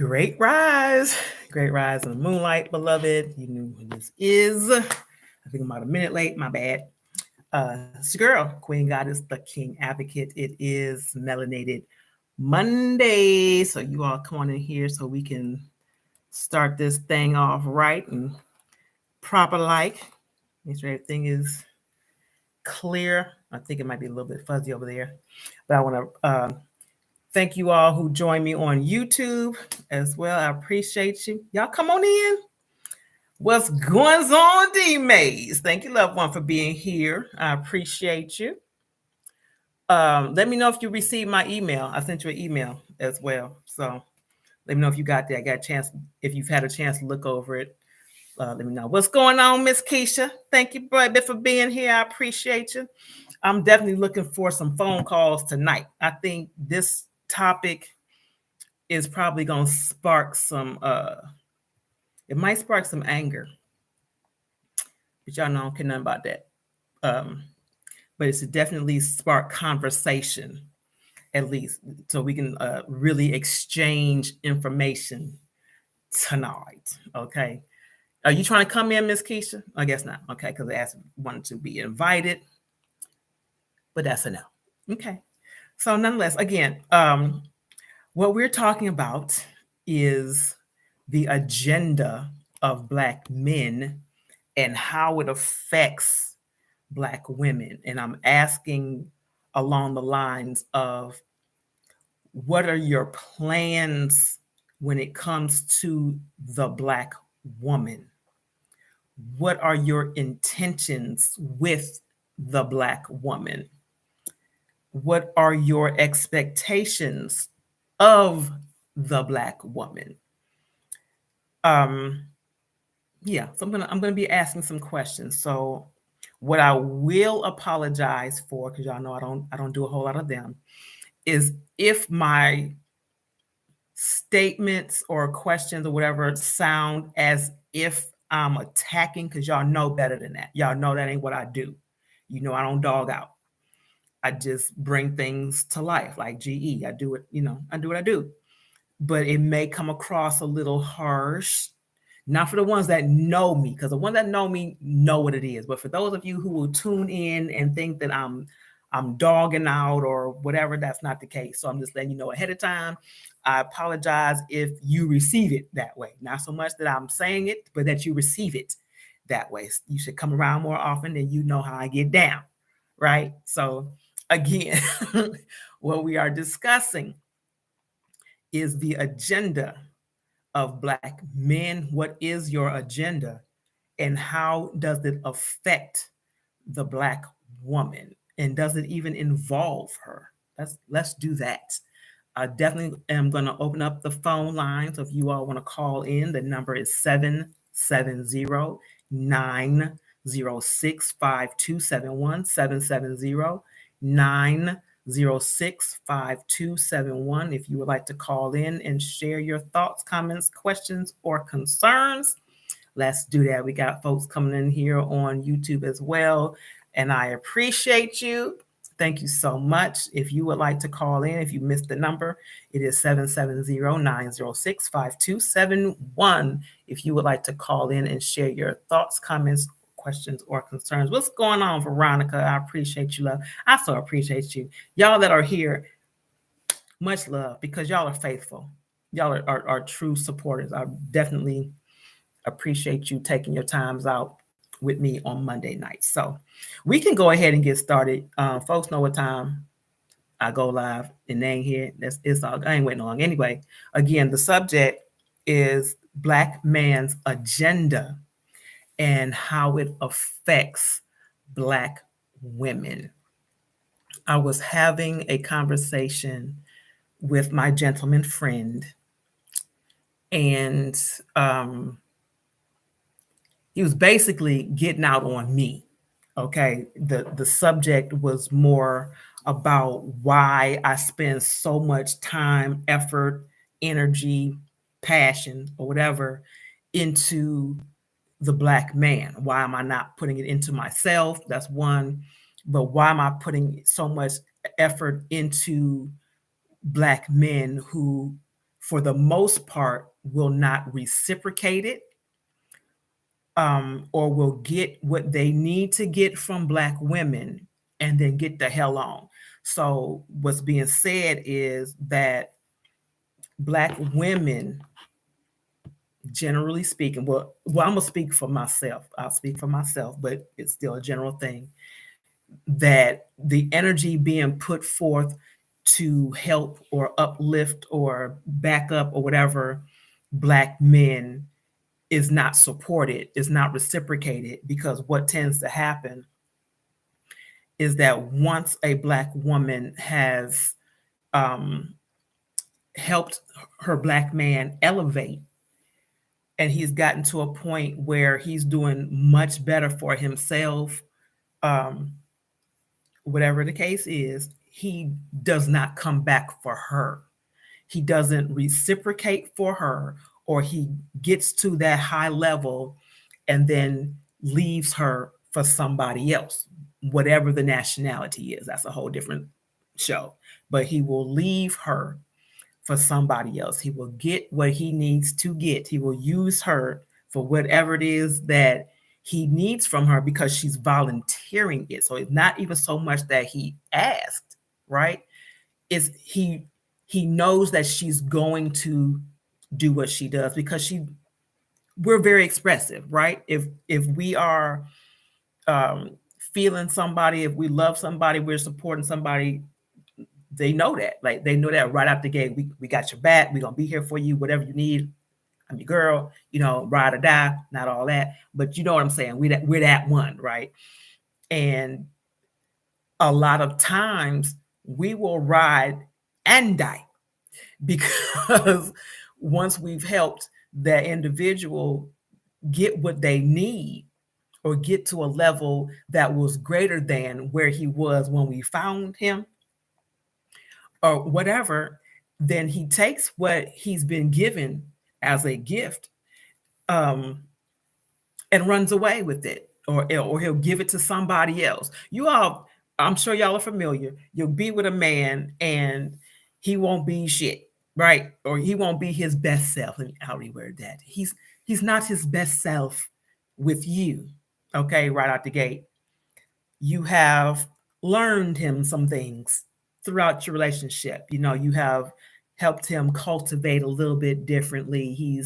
Great rise in the moonlight, beloved. You knew who this is. I think I'm about a minute late. My bad. It's your girl, Queen Goddess, the King Advocate. It is Melanated Monday. So you all come on in here so we can start this thing off right and proper like. Make sure everything is clear. I think it might be a little bit fuzzy over there. But I want to thank you all who joined me on YouTube as well. I appreciate you. Y'all come on in. What's going on, D-Maze? Thank you, loved one, for being here. I appreciate you. Let me know if you received my email. I sent you an email as well. So let me know if you got that. I got a chance, if you've had a chance to look over it. Let me know. What's going on, Miss Keisha? Thank you, brother, for being here. I appreciate you. I'm definitely looking for some phone calls tonight. I think this topic is probably going to spark some, it might spark some anger. But y'all know I don't care nothing about that. But it's definitely spark conversation, at least, so we can really exchange information tonight, okay? Are you trying to come in, Miss Keisha? I guess not, okay, because I asked wanted to be invited, but that's a no. Okay, so nonetheless, again, what we're talking about is the agenda of Black men and how it affects Black women. And I'm asking along the lines of, what are your plans when it comes to the Black woman? What are your intentions with the Black woman? What are your expectations of the Black woman? Yeah, so I'm gonna be asking some questions. So what I will apologize for, because y'all know I don't do a whole lot of them, is if my statements or questions or whatever sound as if I'm attacking, because y'all know better than that. Y'all know that ain't what I do. You know, I don't dog out. I just bring things to life, like GE. I do it, I do what I do. But it may come across a little harsh, not for the ones that know me, because the ones that know me know what it is. But for those of you who will tune in and think that I'm dogging out or whatever, that's not the case. So I'm just letting you know ahead of time. I apologize if you receive it that way. Not so much that I'm saying it, but that you receive it that way. You should come around more often, and you know how I get down, right? So again, what we are discussing is the agenda of Black men. What is your agenda, and how does it affect the Black woman? And does it even involve her? Let's do that. I definitely am going to open up the phone lines. So if you all want to call in, the number is 770-906-5271, 770-906-5271. If you would like to call in and share your thoughts, comments, questions, or concerns, let's do that. We got folks coming in here on YouTube as well, and I appreciate you. Thank you so much. If you would like to call in, if you missed the number, it is 770-906-5271. If you would like to call in and share your thoughts, comments, questions, or concerns. What's going on, Veronica? I appreciate you, love. I so appreciate you. Y'all that are here, much love, because y'all are faithful. Y'all are true supporters. I definitely appreciate you taking your times out with me on Monday night. So we can go ahead and get started. Folks know what time I go live, and they ain't here. It's all, I ain't waiting long. Anyway, again, the subject is Black man's agenda and how it affects Black women. I was having a conversation with my gentleman friend, and he was basically getting out on me. Okay. The subject was more about why I spend so much time, effort, energy, passion, or whatever into the Black man. Why am I not putting it into myself? That's one. But why am I putting so much effort into Black men who for the most part, will not reciprocate it, or will get what they need to get from Black women and then get the hell on. So what's being said is that Black women, generally speaking, I'm gonna speak for myself. I'll speak for myself, but it's still a general thing, that the energy being put forth to help or uplift or back up or whatever Black men is not supported, is not reciprocated, because what tends to happen is that once a Black woman has helped her Black man elevate, and he's gotten to a point where he's doing much better for himself, whatever the case is, he does not come back for her. He doesn't reciprocate for her, or he gets to that high level and then leaves her for somebody else, whatever the nationality is. That's a whole different show. But he will leave her for somebody else. He will get what he needs to get. He will use her for whatever it is that he needs from her, because she's volunteering it. So it's not even so much that he asked, right? Is he knows that she's going to do what she does, because we're very expressive, right? If we are feeling somebody, if we love somebody, we're supporting somebody, they know that. Like, they know that right out the gate. We got your back. We're gonna be here for you, whatever you need. I'm your girl, ride or die, not all that. But you know what I'm saying? We're that one, right? And a lot of times we will ride and die, because once we've helped that individual get what they need, or get to a level that was greater than where he was when we found him, or whatever, then he takes what he's been given as a gift, and runs away with it, or he'll give it to somebody else. I'm sure y'all are familiar. You'll be with a man and he won't be shit, right? Or he won't be his best self. I'll reword that. He's not his best self with you. Okay, right out the gate. You have learned him some things throughout your relationship. You have helped him cultivate a little bit differently. He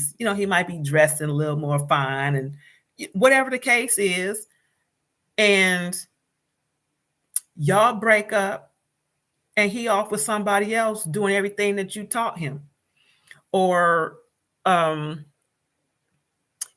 might be dressed in a little more fine, and whatever the case is, and y'all break up, and he off with somebody else doing everything that you taught him, or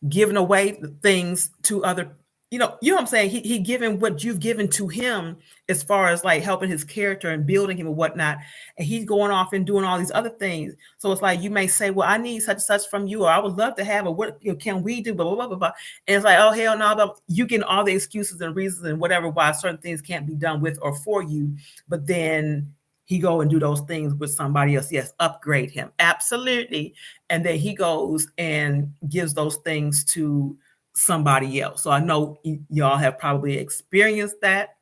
giving away things to other, what I'm saying. He giving what you've given to him, as far as like helping his character and building him and whatnot, and he's going off and doing all these other things. So it's like, you may say, well, I need such and such from you, or I would love to have, or what can we do, blah, blah, blah, blah, blah. And it's like, oh, hell no, but you getting all the excuses and reasons and whatever why certain things can't be done with or for you. But then he go and do those things with somebody else. Yes, upgrade him, absolutely. And then he goes and gives those things to somebody else. So I know y'all have probably experienced that,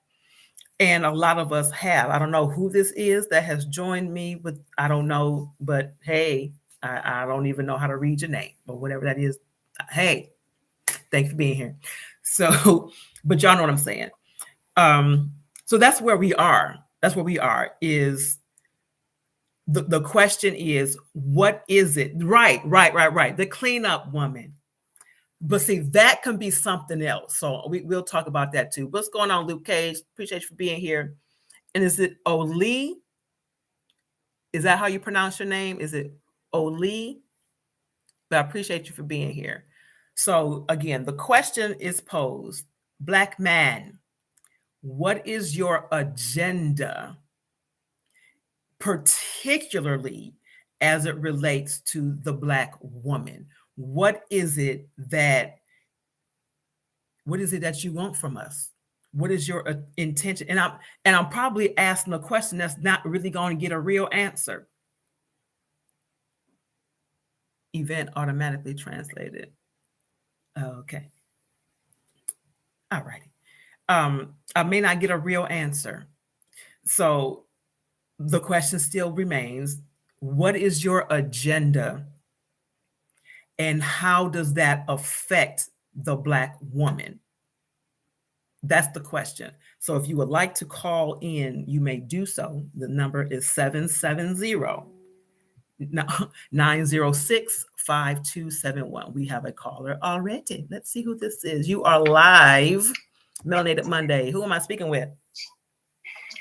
and a lot of us have. I don't know who this is that has joined me with, I don't know, but hey, I don't even know how to read your name, but whatever that is, hey, thanks for being here. So, but y'all know what I'm saying. So that's where we are. That's where we are. Is the question is, what is it? Right. The cleanup woman. But see, that can be something else. So we'll talk about that too. What's going on, Luke Cage? Appreciate you for being here. And is it Oli? Is that how you pronounce your name? Is it Oli? But I appreciate you for being here. So again, the question is posed. Black man, what is your agenda, particularly as it relates to the Black woman? What is it that you want from us? What is your intention? And I'm probably asking a question that's not really going to get a real answer. Event automatically translated. Okay. All righty. I may not get a real answer. So the question still remains, What is your agenda? And how does that affect the Black woman? That's the question. So if you would like to call in, you may do so. The number is 770-906-5271. We have a caller already. Let's see who this is. You are live. Melanated Monday. Who am I speaking with?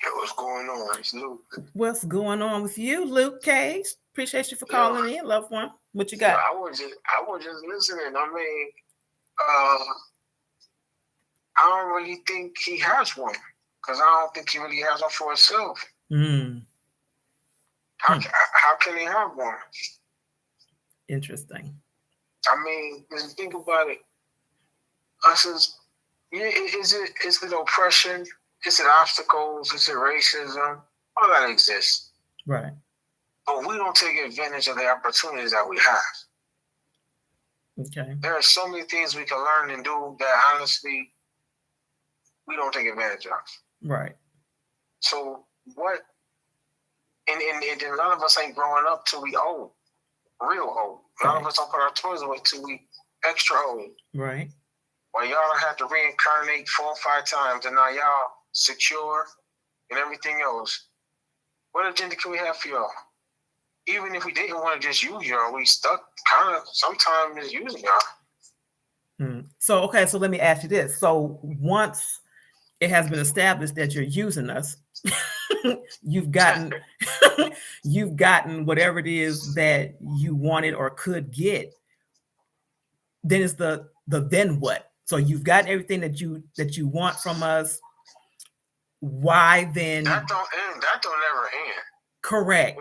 Yo, what's going on? It's Luke. What's going on with you, Luke Cage? Appreciate you for calling in, loved one. What you got? I was just listening. I mean, I don't really think he has one because I don't think he really has one for himself. How can he have one? Interesting. I mean, just think about it. Us as, is it oppression? Is it obstacles? Is it racism? All that exists. Right. But we don't take advantage of the opportunities that we have. Okay. There are so many things we can learn and do that honestly we don't take advantage of. Right. So what? And a lot of us ain't growing up till we old, real old. A lot of us don't put our toys away till we extra old. Right. Well, y'all don't have to reincarnate 4 or 5 times, and now y'all secure and everything else. What agenda can we have for y'all? Even if we didn't want to just use y'all, we stuck kind of sometimes just using y'all. So let me ask you this. So once it has been established that you're using us, you've gotten whatever it is that you wanted or could get. Then it's the then what? So you've gotten everything that you want from us. Why then? That don't end. That don't ever end. Correct.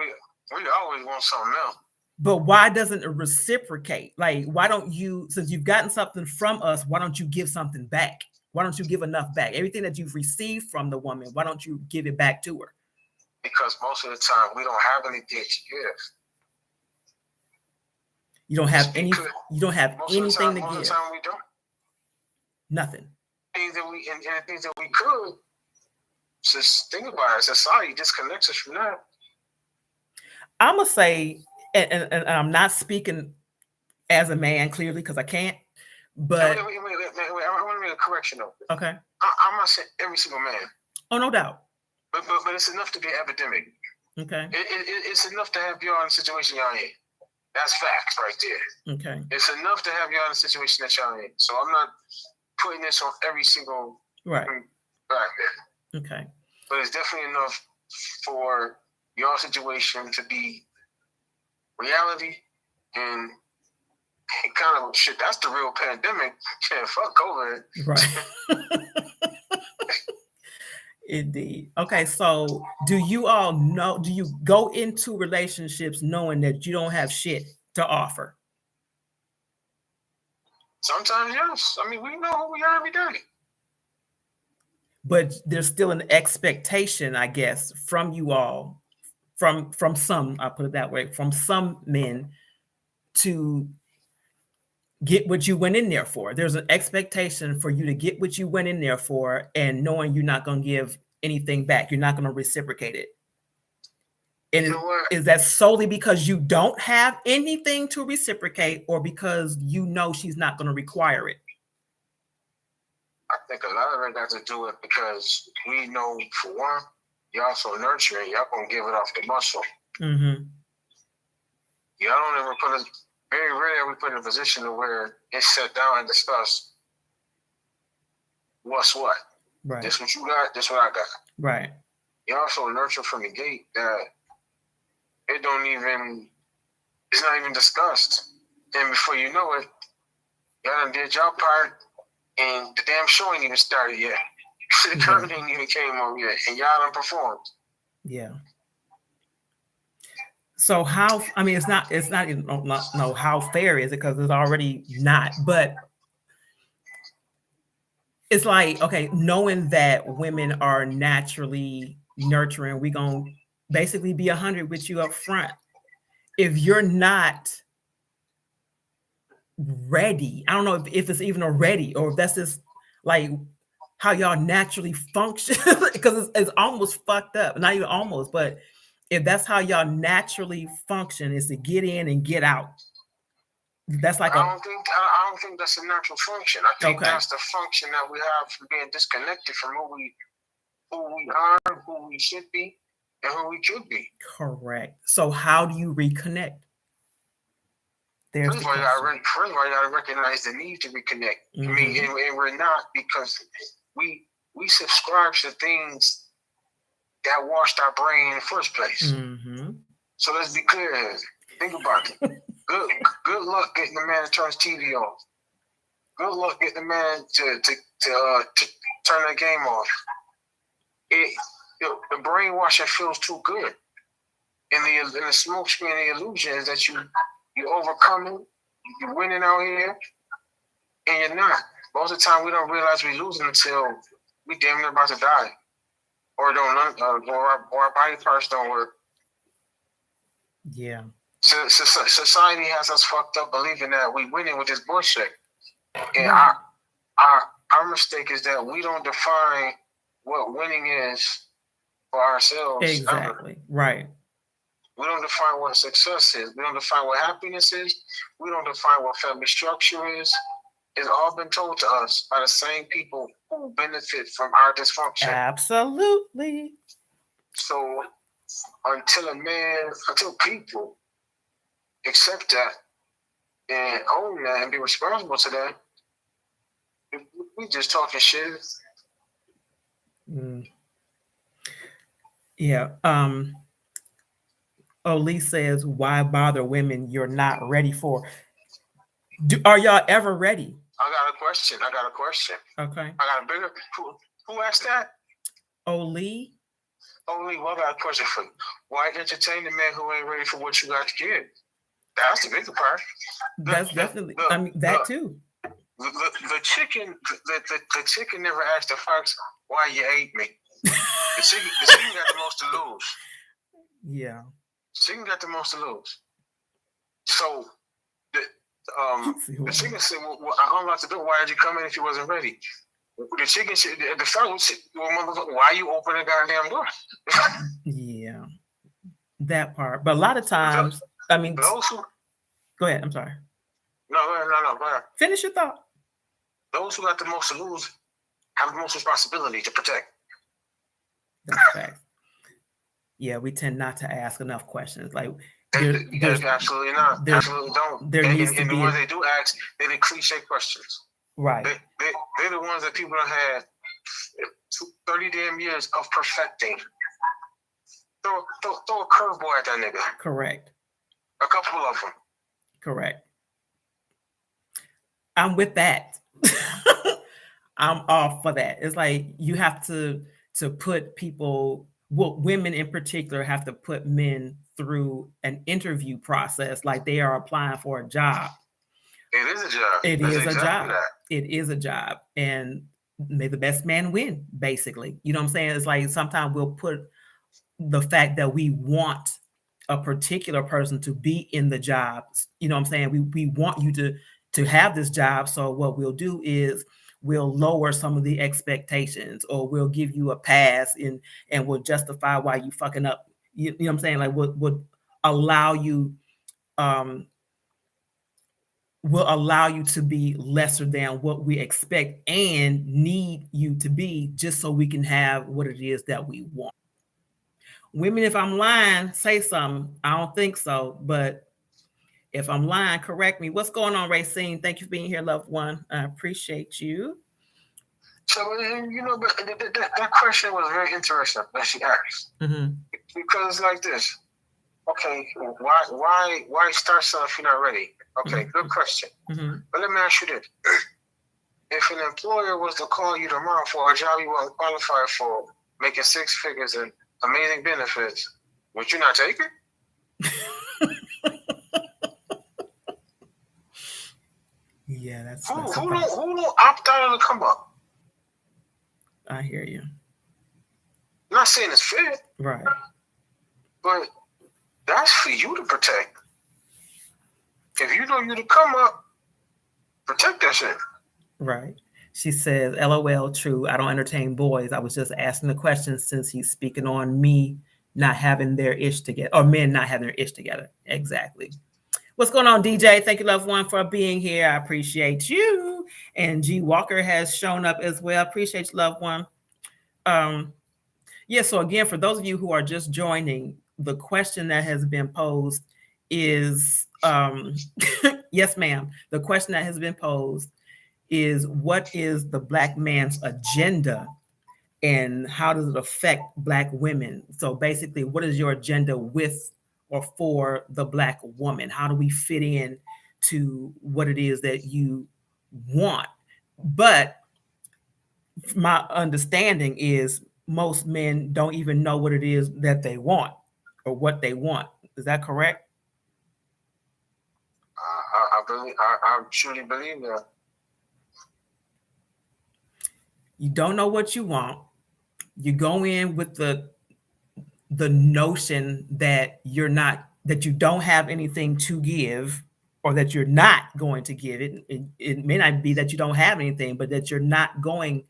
We always want something else. But why doesn't it reciprocate? Like, why don't you, since you've gotten something from us, why don't you give something back? Why don't you give enough back? Everything that you've received from the woman, why don't you give it back to her? Because most of the time we don't have anything to give. You don't have anything to give. Most of the time we don't. Nothing. Things that we and things that we could. Just think about it. Society disconnects us from that. I'm gonna say, and I'm not speaking as a man clearly because I can't. But wait, I want to make a correction though. Okay. I'm not saying every single man. Oh, no doubt. But it's enough to be an epidemic. Okay. It's enough to have y'all in the situation y'all in. That's facts right there. Okay. It's enough to have y'all in the situation that y'all in. So I'm not putting this on every single black man. Okay. But it's definitely enough for your situation to be reality and kind of shit. That's the real pandemic. Yeah, fuck COVID. Right. Indeed. Okay, so do you go into relationships knowing that you don't have shit to offer? Sometimes, yes. I mean, we know who we are every day. But there's still an expectation, I guess, from you all, from some, I'll put it that way, from some men to get what you went in there for. There's an expectation for you to get what you went in there for, and knowing you're not going to give anything back. You're not going to reciprocate it. And is that solely because you don't have anything to reciprocate, or because you know she's not going to require it? I think a lot of it got to do with because we know, for one, you're also nurturing. Y'all going to give it off the muscle. Mm-hmm. Y'all don't ever put us. Very rarely we put in a position where it's set down and discussed what's what. Right. This what you got, this what I got. Right. You also nurture from the gate that it's not even discussed. And before you know it, y'all done did your part and the damn show ain't even started yet. The curtain ain't even came on yet and y'all done performed. Yeah. So how, I mean, it's not even, no, how fair is it? Because it's already not, but it's like, okay, knowing that women are naturally nurturing, we're going to basically be 100 with you up front. If you're not ready, I don't know if it's even a ready, or if that's just like how y'all naturally function, because it's almost fucked up. Not even almost, but if that's how y'all naturally function, is to get in and get out. That's like I don't think that's a natural function. I think that's the function that we have for being disconnected from who we are, who we should be, and who we could be. Correct. So how do you reconnect? First of all, you gotta recognize the need to reconnect. Mm-hmm. I mean, and we're not, because we subscribe to things that washed our brain in the first place. Mm-hmm. So let's be clear here. Think about it. Good luck getting the man to turn his TV off. Good luck getting the man to turn that game off. The brainwashing feels too good. And the smoke screen, the illusion is that you're overcoming, you're winning out here, and you're not. Most of the time, we don't realize we're losing until we damn near about to die, or our body parts don't work. Yeah. So society has us fucked up believing that we winning with this bullshit, and our mistake is that we don't define what winning is for ourselves. Exactly. Ever. Right. We don't define what success is. We don't define what happiness is. We don't define what family structure is. It's all been told to us by the same people who benefit from our dysfunction. Absolutely. So until people accept that and own that and be responsible to that, we just talking shit. Mm. Yeah. Lee says, why bother women you're not ready for? Are y'all ever ready? I got a question. Okay. I got a bigger. Who asked that? Lee, well, I got a question for you. Why entertain the man who ain't ready for what you got to give? That's the bigger part. That's definitely. That too. The chicken never asked the fox why you ate me. The chicken got the most to lose. Yeah. Chicken got the most to lose. So the chicken said, well, I unlocked the door. Why did you come in if you wasn't ready? The chicken said, the fellow said, well, motherfucker, why you open the goddamn door? Yeah. That part. But a lot of times, I mean, go ahead. I'm sorry. No, go ahead. Finish your thought. Those who got the most to lose have the most responsibility to protect. That's fact. Yeah, we tend not to ask enough questions. Like, absolutely not. Absolutely don't. There needs to be the ones they do ask, they're the cliche questions. Right. They're the ones that people have had 30 damn years of perfecting. Throw a curveball at that nigga. Correct. A couple of them. Correct. I'm with that. I'm all for that. It's like you have to put people, women in particular, have to put men through an interview process like they are applying for a job. It is a job. It is a job. And may the best man win, basically. You know what I'm saying? It's like sometimes we'll put the fact that we want a particular person to be in the job. You know what I'm saying? We want you to have this job. So what we'll do is we'll lower some of the expectations, or we'll give you a pass and we'll justify why you fucking up. You know what I'm saying? Like would allow you to be lesser than what we expect and need you to be, just so we can have what it is that we want. Women, if I'm lying, say something. I don't think so, but if I'm lying, correct me. What's going on, Racine? Thank you for being here, loved one. I appreciate you. So, but that question was very interesting that she asked. Mm-hmm. Because it's like this. Okay, why start something if you're not ready? Okay, good question. Mm-hmm. But let me ask you this. If an employer was to call you tomorrow for a job you weren't qualified for, making 6 figures and amazing benefits, would you not take it? Yeah, that's who don't opt out of the come up? I hear you. I'm not saying it's fair, right? But that's for you to protect. If you know you to come up, protect that shit. Right. She says, LOL, true. I don't entertain boys. I was just asking the question since he's speaking on me not having their ish together, or men not having their ish together. Exactly. What's going on, DJ? Thank you, loved one, for being here. I appreciate you. And G Walker has shown up as well. Appreciate you, loved one. Yeah, so again, for those of you who are just joining, the question that has been posed is yes, ma'am. The question that has been posed is, what is the Black man's agenda and how does it affect Black women? So basically, what is your agenda with or for the Black woman? How do we fit in to what it is that you want? But my understanding is most men don't even know what it is that they want or what they want. Is that correct? I truly believe that. You don't know what you want. You go in with the notion that that you don't have anything to give, or that you're not going to give it. It may not be that you don't have anything, but that you're not going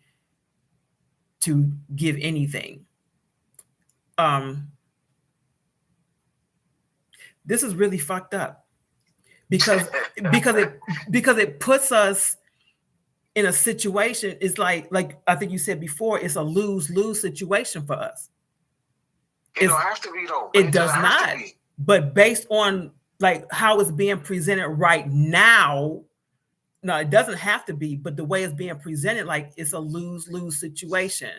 to give anything. This is really fucked up because it puts us in a situation. It's like I think you said before, it's a lose-lose situation for us. It don't have to be though. It does not. But based on like how it's being presented right now, no, it doesn't have to be. But the way it's being presented, like it's a lose-lose situation.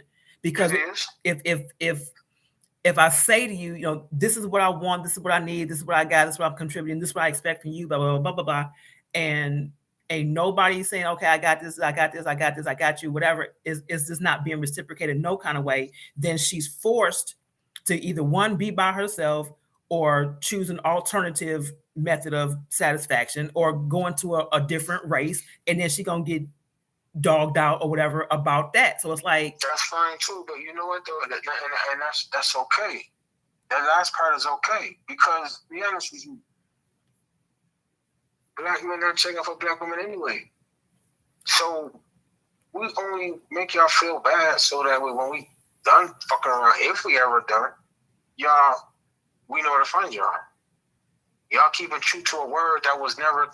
Because if I say to you, you know, this is what I want, this is what I need, this is what I got, this is what I'm contributing, this is what I expect from you, blah blah blah blah blah, and ain't nobody saying, okay, I got this, I got this, I got this, I got you, whatever, is just not being reciprocated no kind of way, then she's forced to either one, be by herself, or choose an alternative method of satisfaction, or go into a different race, and then she gonna get dogged out or whatever about that. So it's like, that's fine too, but you know what though, and that's okay. That last part is okay, because to be honest with you, Black men not checking for Black women anyway. So we only make y'all feel bad so that when we done fucking around, if we ever done, y'all, we know where to find y'all. Y'all keeping true to a word that was never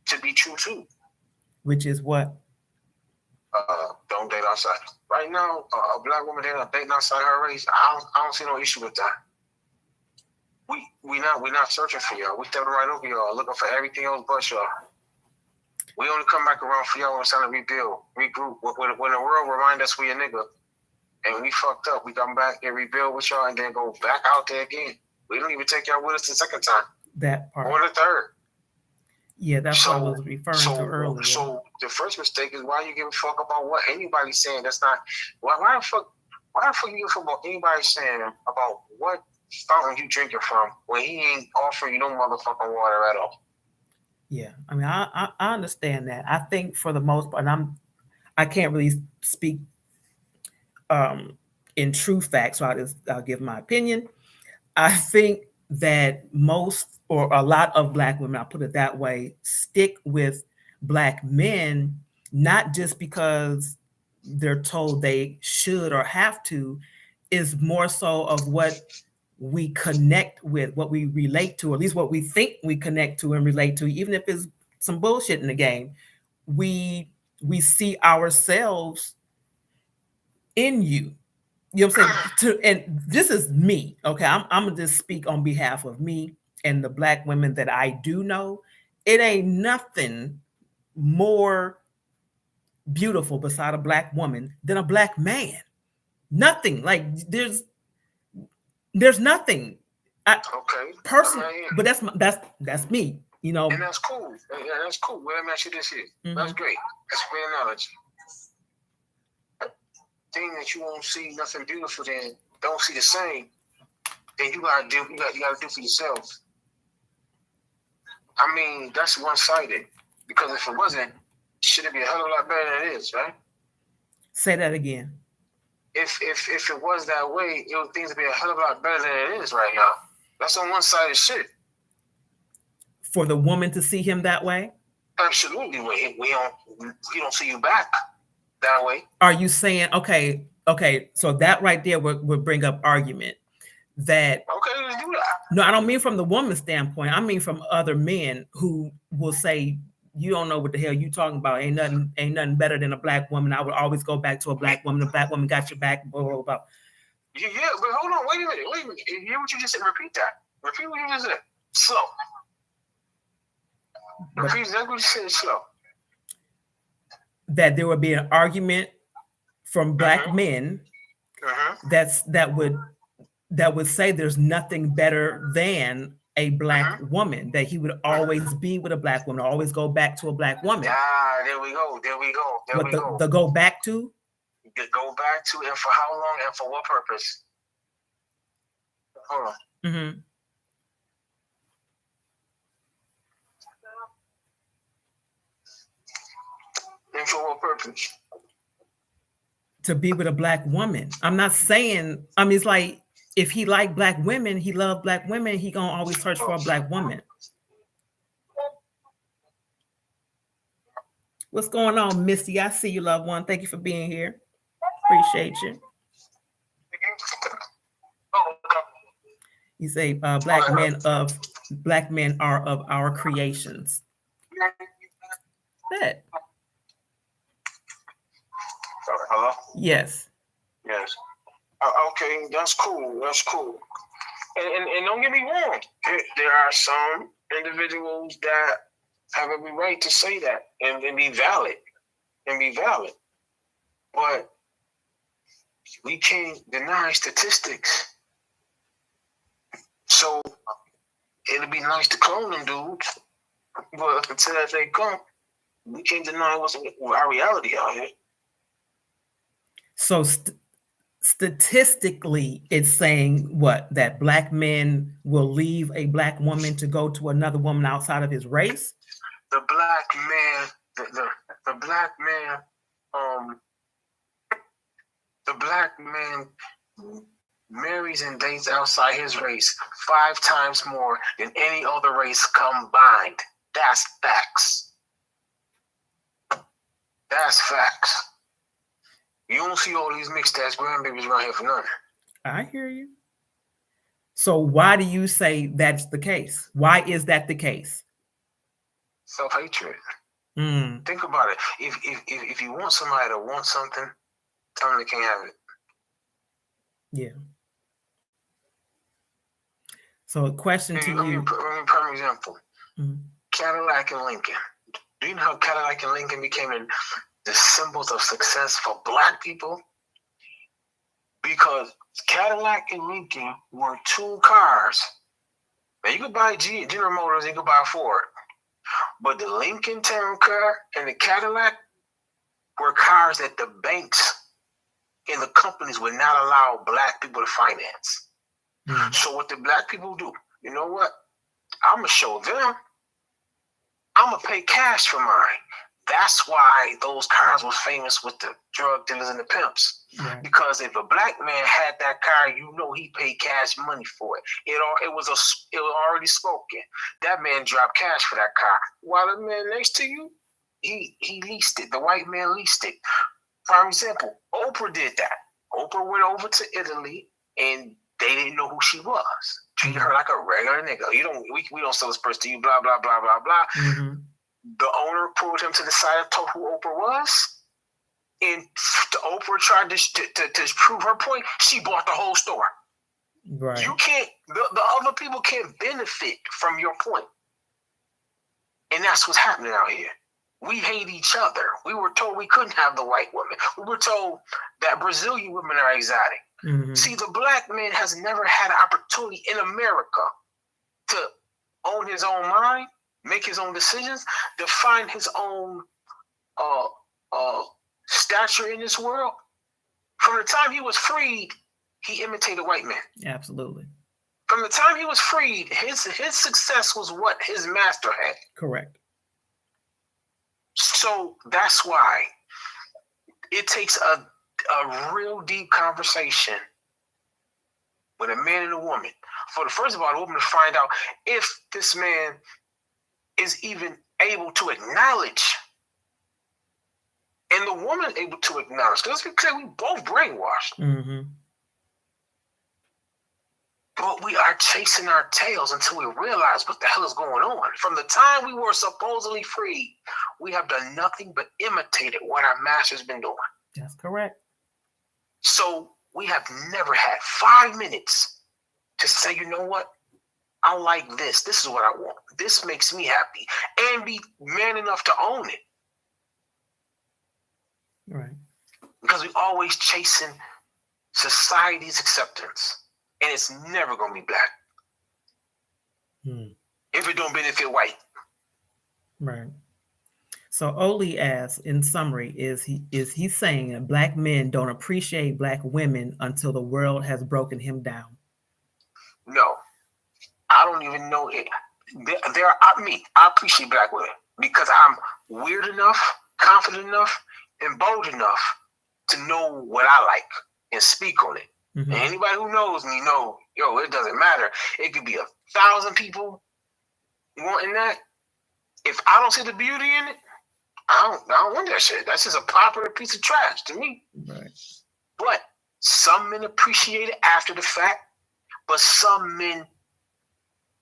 to be true to. Which is what? Don't date outside. Right now, a Black woman dating outside her race, I don't see no issue with that. We not searching for y'all. We stepping right over y'all, looking for everything else but y'all. We only come back around for y'all when it's time to rebuild, regroup. When the world remind us we a nigga, and we fucked up, we come back and rebuild with y'all, and then go back out there again. We don't even take y'all with us the second time. That part. Or the third. Yeah, that's what I was referring to earlier. So the first mistake is, why you give a fuck about what anybody's saying? That's not why the fuck you give a fuck about anybody saying about what fountain you drinking from when he ain't offering you no motherfucking water at all. Yeah, I mean, I understand that. I think for the most part, and I can't really speak in true facts, so I'll give my opinion. I think that most or a lot of Black women, I'll put it that way, stick with Black men, not just because they're told they should or have to, is more so of what we connect with, what we relate to, or at least what we think we connect to and relate to, even if it's some bullshit in the game. We see ourselves in you. You know what I'm saying? And this is me, okay? I'm gonna just speak on behalf of me and the Black women that I do know. It ain't nothing more beautiful beside a Black woman than a Black man. Nothing. Like there's nothing. Okay. Personally, but that's me. You know. And that's cool. Yeah, that's cool. Well, let me ask you this here. Mm-hmm. That's great. That's a great analogy. Thing that you won't see nothing beautiful, then don't see the same, then you gotta do for yourself. I mean, that's one-sided, because if it wasn't, should it be a hell of a lot better than it is, right? Say that again. If it was that way, things would be a hell of a lot better than it is right now. That's on one-sided shit. For the woman to see him that way? Absolutely. We don't see you back that way. Are you saying, okay, so that right there would bring up argument. that. Okay, let's do that. No, I don't mean from the woman's standpoint. I mean from other men who will say, "You don't know what the hell you talking about. Ain't nothing better than a black woman. I would always go back to a black woman. A black woman got your back." Blah blah blah. Yeah, but hold on, wait a minute. You hear what you just said? Repeat that. Repeat what you just said. Slow. Repeat exactly what you said. Slow. That there would be an argument from black men that would say there's nothing better than a black woman, that he would always be with a black woman, always go back to a black woman. Ah, there we go. The go back to? Go back to, and for how long and for what purpose? Hold on. Mm-hmm. And for what purpose? To be with a black woman. I'm not saying, I mean, it's like, if he liked black women, he loved black women, he gonna always search for a black woman. What's going on, Missy? I see you, loved one. Thank you for being here. Appreciate you. You say black men are of our creations. That. Hello? Yes. Yes. Okay, that's cool. That's cool. And don't get me wrong. There are some individuals that have every right to say that and be valid. But we can't deny statistics. So it'll be nice to clone them dudes, but until that day come, we can't deny what's our reality out here. So statistically, it's saying what? That black men will leave a black woman to go to another woman outside of his race? The black man, the black man marries and dates outside his race 5 times more than any other race combined. That's facts. That's facts. You don't see all these mixed ass grandbabies around here for nothing. I hear you. So why do you say that's the case? Why is that the case? Self-hatred. Think about it. If you want somebody to want something, tell them they can't have it. Yeah. So a question to you. Prime example. Cadillac and Lincoln. Do you know how Cadillac and Lincoln became the symbols of success for black people? Because Cadillac and Lincoln were 2 cars. Now you could buy General Motors, you could buy Ford. But the Lincoln Town car and the Cadillac were cars that the banks and the companies would not allow black people to finance. So what the black people do, you know what? I'm going to show them. I'm going to pay cash for mine. That's why those cars was famous with the drug dealers and the pimps. Right. Because if a black man had that car, you know he paid cash money for it. It was already spoken. That man dropped cash for that car. While the man next to you, he leased it. The white man leased it. Prime example, Oprah did that. Oprah went over to Italy and they didn't know who she was. Treated her like a regular nigga. We don't sell this person to you, blah, blah, blah, blah, blah. The owner pulled him to the side and told who Oprah was. And Oprah tried to prove her point. She bought the whole store. Right. You can't, the other people can't benefit from your point. And that's what's happening out here. We hate each other. We were told we couldn't have the white woman. We were told that Brazilian women are exotic. See, the black man has never had an opportunity in America to own his own mind, make his own decisions, define his own stature in this world. From the time he was freed, he imitated white men. Absolutely. From the time he was freed, his success was what his master had. Correct. So that's why it takes a real deep conversation with a man and a woman. First of all, the woman to find out if this man is even able to acknowledge, and the woman able to acknowledge. Because let's be clear, we both brainwashed. But we are chasing our tails until we realize what the hell is going on. From the time we were supposedly free, we have done nothing but imitated what our master's been doing. That's correct. So we have never had 5 minutes to say, you know what? I like this. This is what I want. This makes me happy. And be man enough to own it. Right. Because we're always chasing society's acceptance. And it's never going to be black. If it don't benefit white. Right. So Oli asks, in summary, is he saying that black men don't appreciate black women until the world has broken him down? No. I don't even know it. I appreciate black women because I'm weird enough, confident enough, and bold enough to know what I like and speak on it. And anybody who knows me know, it doesn't matter. It could be 1,000 people wanting that. If I don't see the beauty in it, I don't want that shit. That's just a popular piece of trash to me. Right. But some men appreciate it after the fact, but some men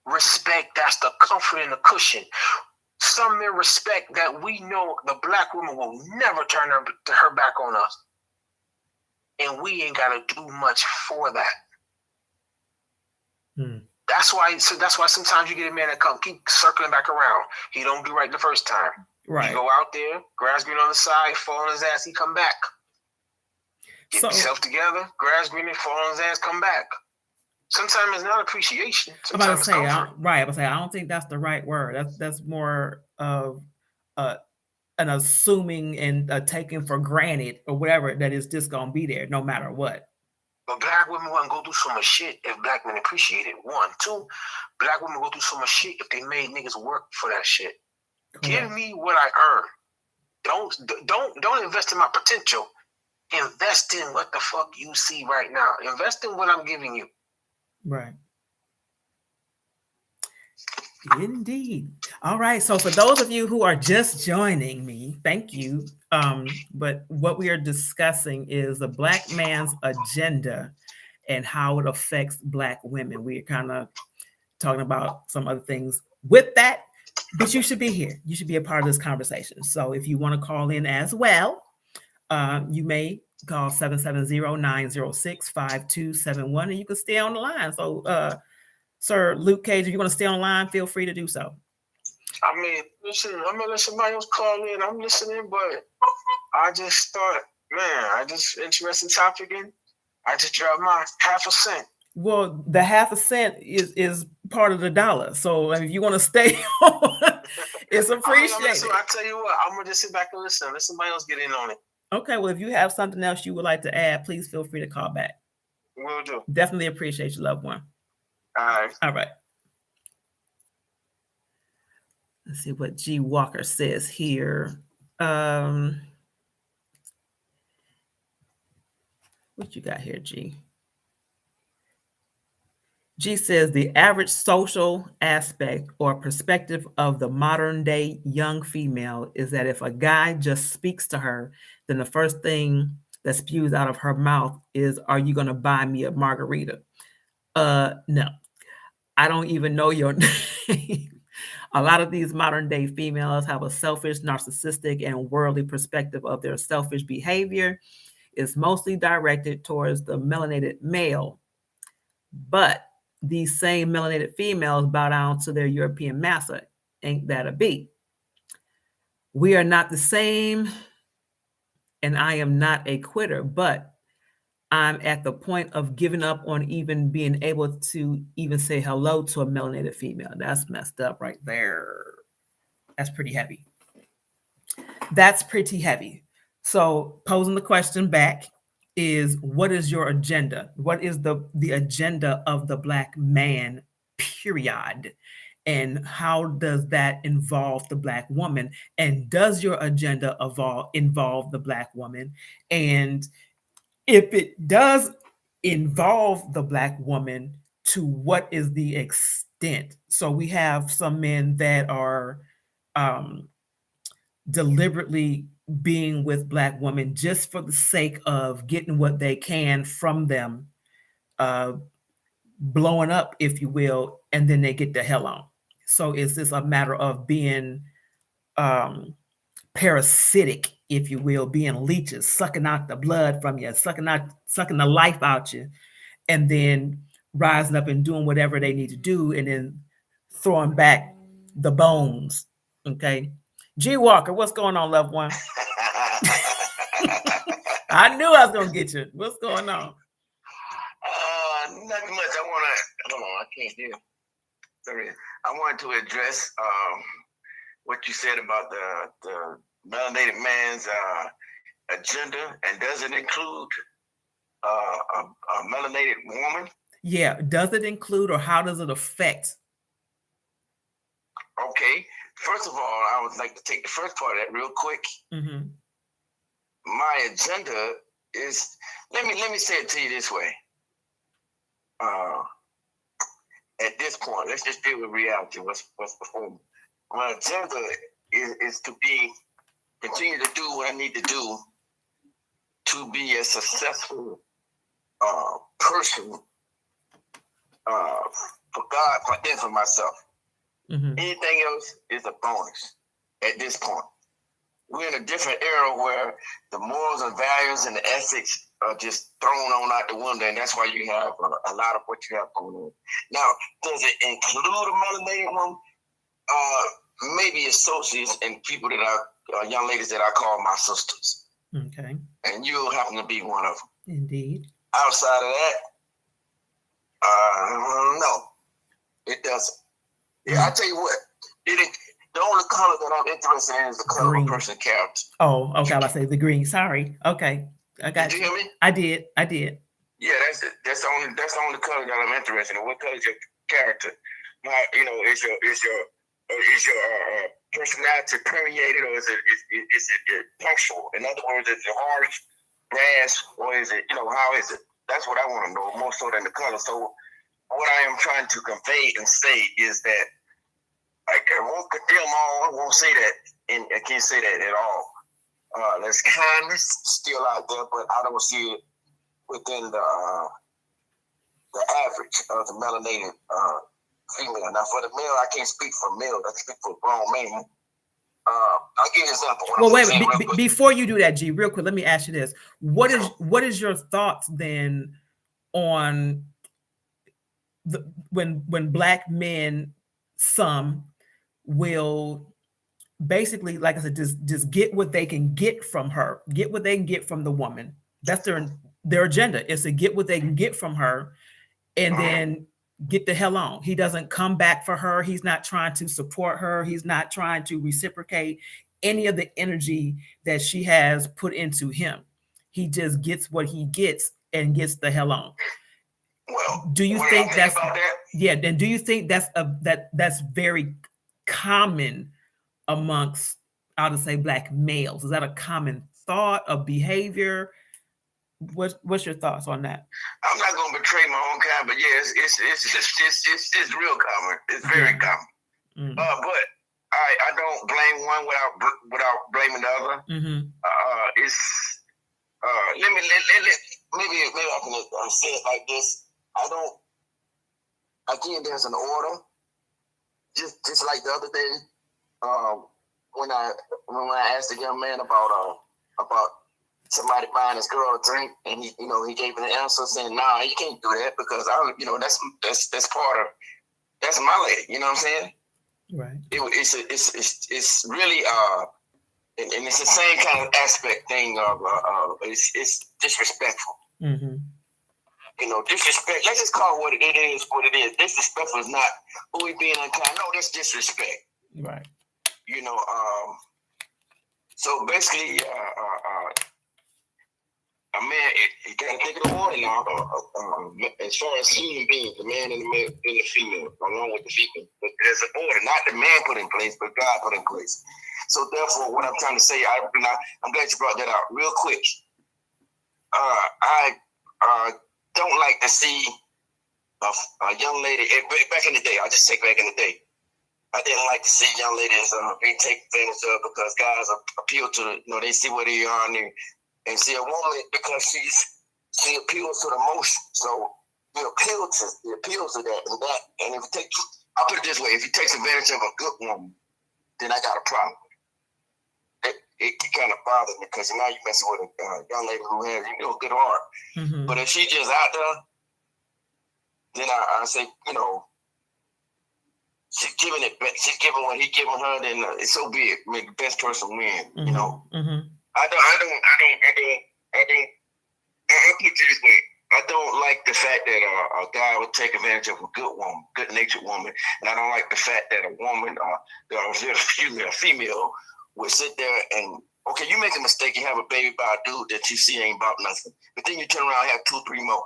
respect that's the comfort and the cushion. Some men respect that we know the black woman will never turn her back on us. And we ain't got to do much for that. That's why sometimes you get a man that keep circling back around. He don't do right the first time. Right. He go out there, grass green on the side, fall on his ass, he come back. Get himself together, grass green, fall on his ass, come back. Sometimes it's not appreciation. Sometimes I'm about to say, I don't think that's the right word. That's more of an assuming and taking for granted or whatever that is just gonna be there no matter what. But black women wouldn't go through so much shit if black men appreciated. 1, 2, black women go through so much shit if they made niggas work for that shit. Correct. Give me what I earn. Don't invest in my potential. Invest in what the fuck you see right now. Invest in what I'm giving you. Right. Indeed. All right. So for those of you who are just joining me, thank you. But what we are discussing is the black man's agenda and how it affects black women. We are kind of talking about some other things with that, but you should be here. You should be a part of this conversation. So if you want to call in as well, you may call 770-906-5271 and you can stay on the line. So Sir Luke Cage, if you want to stay on the line, feel free to do so. I mean, listen, I'm going to let somebody else call in. I'm listening, but I just thought, interesting topic, and I just dropped my .5 Well, the .5 is part of the dollar. So if you want to stay on, it's appreciated. I tell you what, I'm going to just sit back and listen. Let somebody else get in on it. Okay, well, if you have something else you would like to add, please feel free to call back. Will do. Definitely appreciate you, loved one. All right. Let's see what G. Walker says here. What you got here, G? G says the average social aspect or perspective of the modern day young female is that if a guy just speaks to her, then the first thing that spews out of her mouth is, "Are you going to buy me a margarita?" No. I don't even know your name. A lot of these modern day females have a selfish, narcissistic, and worldly perspective of their selfish behavior. It's mostly directed towards the melanated male. But these same melanated females bow down to their European massa. Ain't that a beat? We are not the same, and I am not a quitter, but I'm at the point of giving up on even being able to even say hello to a melanated female. That's messed up right there. That's pretty heavy. So posing the question back is, what is your agenda? What is the agenda of the black man, period? And how does that involve the black woman? And does your agenda involve the black woman? And if it does involve the black woman, to what is the extent? So we have some men that are deliberately being with black women just for the sake of getting what they can from them, blowing up, if you will, and then they get the hell on. So is this a matter of being parasitic, if you will, being leeches, sucking out the blood from you, sucking the life out you, and then rising up and doing whatever they need to do, and then throwing back the bones. Okay. G Walker, what's going on, loved one? I knew I was gonna get you. What's going on? Nothing much. Hold on, I can't hear. Sorry. I wanted to address what you said about the melanated man's agenda, and does it include a melanated woman? Yeah, does it include, or how does it affect? Okay. First of all, I would like to take the first part of that real quick. Mm-hmm. My agenda is, let me say it to you this way. At this point, let's just deal with reality. What's before me? My agenda is to continue to do what I need to do to be a successful person for God and for myself. Mm-hmm. Anything else is a bonus at this point. We're in a different era where the morals and values and the ethics are just thrown on out the window, and that's why you have a lot of what you have going on. Now, does it include a melanated one? Maybe associates and people that are young ladies that I call my sisters. Okay. And you happen to be one of them. Indeed. Outside of that, no, it doesn't. Yeah, I tell you what, the only color that I'm interested in is the color Green. of a person's character. Oh, okay. I say the green. Sorry. Okay, I got Did you hear me? I did. Yeah, that's it. That's the only color that I'm interested in. What color is your character? Is your personality permeated, or is it punctual? In other words, is it harsh, brass, or is it, how is it? That's what I want to know, more so than the color. So what I am trying to convey and say is that I won't condemn all. I won't say that, and I can't say that at all. There's kindness still out there, but I don't see it within the average of the melanated female. Now, for the male, I can't speak for male. I speak for a grown man. I'll give you an example. Well, wait. Before you do that, G, real quick, let me ask you this: what is your thoughts then on when Black men, some will basically, like I said, just get what they can get from her, get what they can get from the woman. That's their agenda, is to get what they can get from her, and then get the hell on. He doesn't come back for her. He's not trying to support her. He's not trying to reciprocate any of the energy that she has put into him. He just gets what he gets and gets the hell on. Well, do you think that's that? Yeah? Then do you think that's very common amongst, I would say, Black males? Is that a common thought of behavior? What's your thoughts on that? I'm not going to betray my own kind, but yeah, it's real common. It's very common. Mm-hmm. But I don't blame one without blaming the other. Mm-hmm. Maybe I can say it like this. Again, there's an order. Just like the other day, when I asked a young man about somebody buying his girl a drink, and he gave me the answer saying, "Nah, you can't do that because that's part of, that's my lady." You know what I'm saying? Right. It's really and it's the same kind of aspect thing of it's disrespectful. Mm-hmm. Disrespect. Let's just call what it is. What it is. Disrespectful is not who we being unkind. No, that's disrespect. Right. So basically, a man, you gotta think of the order now. As far as human beings, the man and the male and the female, along with the female. But there's an order, not the man put in place, but God put in place. So therefore, what I'm trying to say, I'm glad you brought that out real quick. I don't like to see a young lady. Back in the day, I'll just say back in the day, I didn't like to see young ladies being taken advantage of because guys appeal to, they see where they are and see a woman because she appeals to the emotion. So It appeals to that and that. And if it takes, I'll put it this way: if he takes advantage of a good woman, then I got a problem. It kind of bothers me because now you're messing with a young lady who has, a good heart. Mm-hmm. But if she's just out there, then I say, she's giving what he giving her, then it's so be it. Make the best person win, Mm-hmm. Mm-hmm. I put it this way. I don't like the fact that a guy would take advantage of a good woman, good-natured woman, and I don't like the fact that a woman, a female, would sit there and, okay, you make a mistake, you have a baby by a dude that you see ain't about nothing, but then you turn around and have 2, 3 more.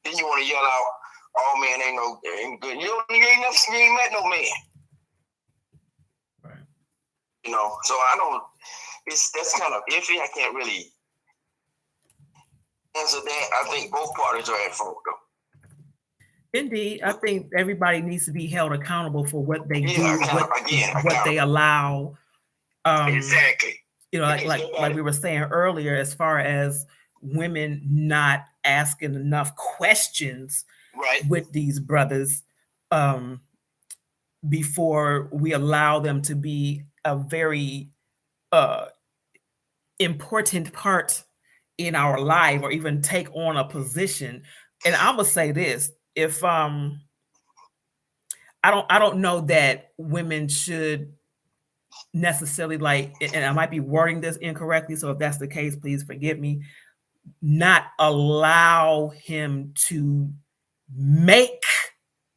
Then you want to yell out, "Oh man, ain't good." You ain't met no man. Right. So I don't. That's kind of iffy. I can't really answer that. I think both parties are at fault, though. Indeed, I think everybody needs to be held accountable for what they do, what they allow. Exactly. Like we were saying earlier, as far as women not asking enough questions with these brothers before we allow them to be a very important part in our life or even take on a position. And I would say this, if I don't know that women should necessarily, like, and I might be wording this incorrectly, so if that's the case, please forgive me, not allow him to make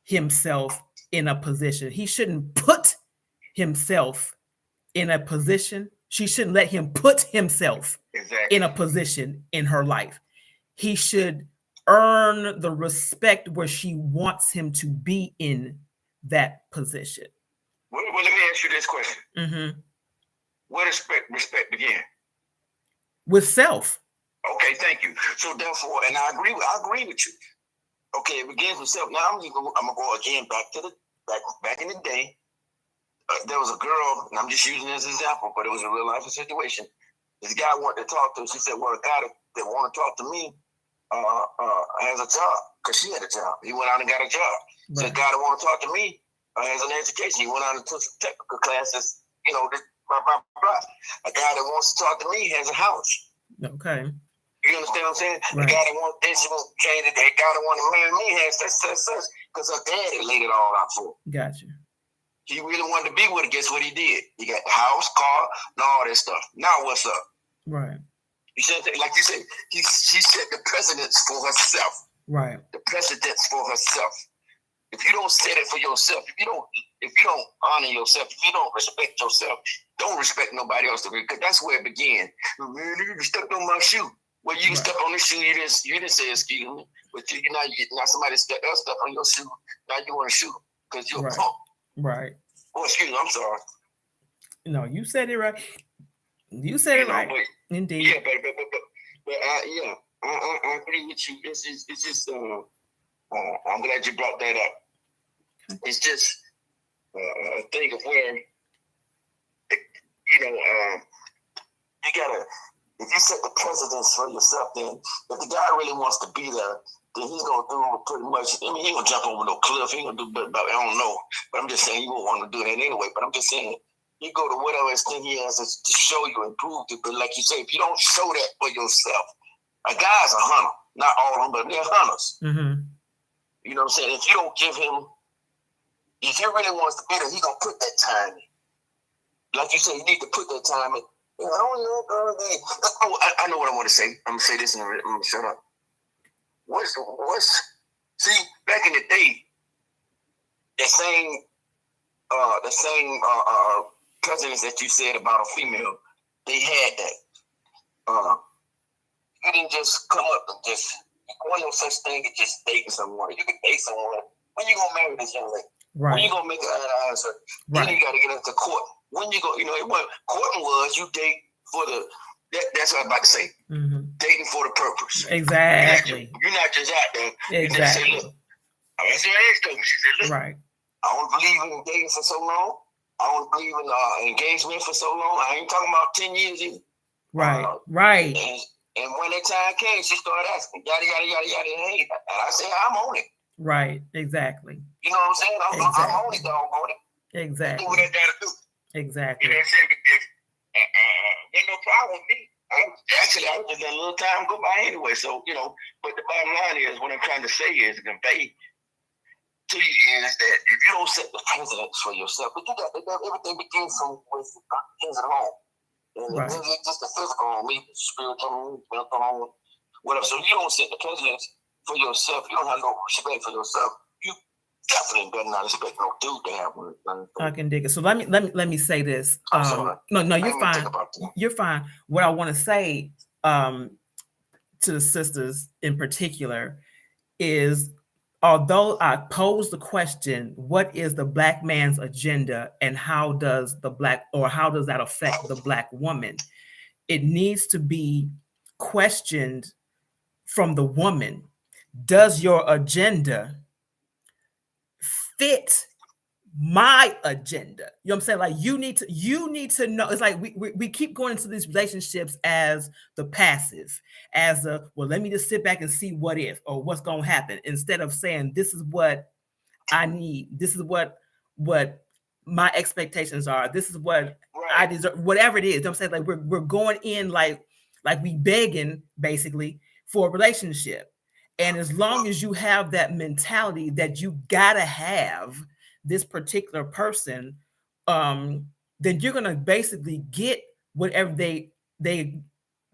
himself in a position. He shouldn't put himself in a position. She shouldn't let him put himself in a position in her life. He should earn the respect where she wants him to be in that position. Well, let me ask you this question. Mm-hmm. Where does respect begin? With self. Okay, thank you. So therefore, and I agree with you. Okay, it begins with self. Now I'm gonna go again back in the day. There was a girl, and I'm just using it as an example, but it was a real life situation. This guy wanted to talk to her. She said, "Well, a guy that want to talk to me has a job," because she had a job. He went out and got a job. Right. So the guy that want to talk to me has an education. He went out and took some technical classes. Blah blah blah. A guy that wants to talk to me has a house. Okay. You understand what I'm saying? Right. The guy that wants this, that guy that want to marry me has such, because her daddy laid it all out for her. Gotcha. He really wanted to be with her. Guess what he did? He got the house, car, and all that stuff. Now what's up? Right. You said, like you said, she set the precedence for herself. Right. The precedence for herself. If you don't set it for yourself, if you don't honor yourself, if you don't respect yourself, don't respect nobody else. Because that's where it began. Man, you stepped on my shoe. Well, you stepped on the shoe. You didn't say excuse me, but now somebody stepped on your shoe. Now you want to shoot because you're a punk. Right. Oh, excuse me. I'm sorry. No, you said it right. You said it right. But, indeed. Yeah, but I agree with you. It's just I'm glad you brought that up. Okay. It's just a thing of where you gotta. If you set the precedence for yourself, then if the guy really wants to be there, then he's gonna do pretty much. I mean, he ain't gonna jump over no cliff. He ain't gonna do, but I don't know. But I'm just saying he won't want to do that anyway. But I'm just saying he go to whatever extent he has to show you and prove it. But like you say, if you don't show that for yourself, a guy's a hunter. Not all of them, but they're hunters. Mm-hmm. You know what I'm saying? If you don't give him, if he really wants to be there, he gonna put that time in. Like you say, you need to put that time in. I don't know. I know what I want to say. I'm gonna say this and I'm gonna shut up. See, back in the day, the same precedence that you said about a female, they had that. You didn't just come up and just, there wasn't no such thing as just dating someone. You can date someone. When you gonna marry this young lady? Right. When you gonna make an answer? Right. Then you gotta get into court. When you go, courting was you date for that's what I'm about to say. Mm-hmm. Dating for the purpose. Exactly. You're not just out there. Exactly. You say, look, that's what I told me. She said, look, right. I don't believe in dating for so long. I don't believe in engagement for so long. I ain't talking about 10 years either. Right. Right. And when that time came, she started asking, yada, yada, yada, yada. Hey, and I said, I'm on it. Right. Exactly. You know what I'm saying? I'm on it, dog, on it. Exactly. Do what I gotta do. Exactly. You know what I'm saying? Because there's no problem with me. I was just letting a little time go by anyway. So, you know, but the bottom line is, what I'm trying to say is, convey to you is that if you don't set the precedence for yourself, but you got everything begins from begins at home. And Right. it's just the physical home, the spiritual home, mental home, whatever. So if you don't set the precedence for yourself, you don't have no respect for yourself. You definitely better not expect no dude to have one. I can dig it. So let me say this. No, you're fine. You're fine. What I want to say to the sisters in particular is, although I pose the question, what is the Black man's agenda and how does that affect the Black woman? It needs to be questioned from the woman. Does your agenda fit my agenda? You know what I'm saying? Like you need to know. It's like we keep going into these relationships as the passive, as a, well, let me just sit back and see what if or what's gonna happen, instead of saying, this is what I need, this is what my expectations are, this is what I deserve, whatever it is. You know what I'm saying? Like we're going in like we begging basically for a relationship. And as long as you have that mentality that you gotta have this particular person, then you're gonna basically get whatever they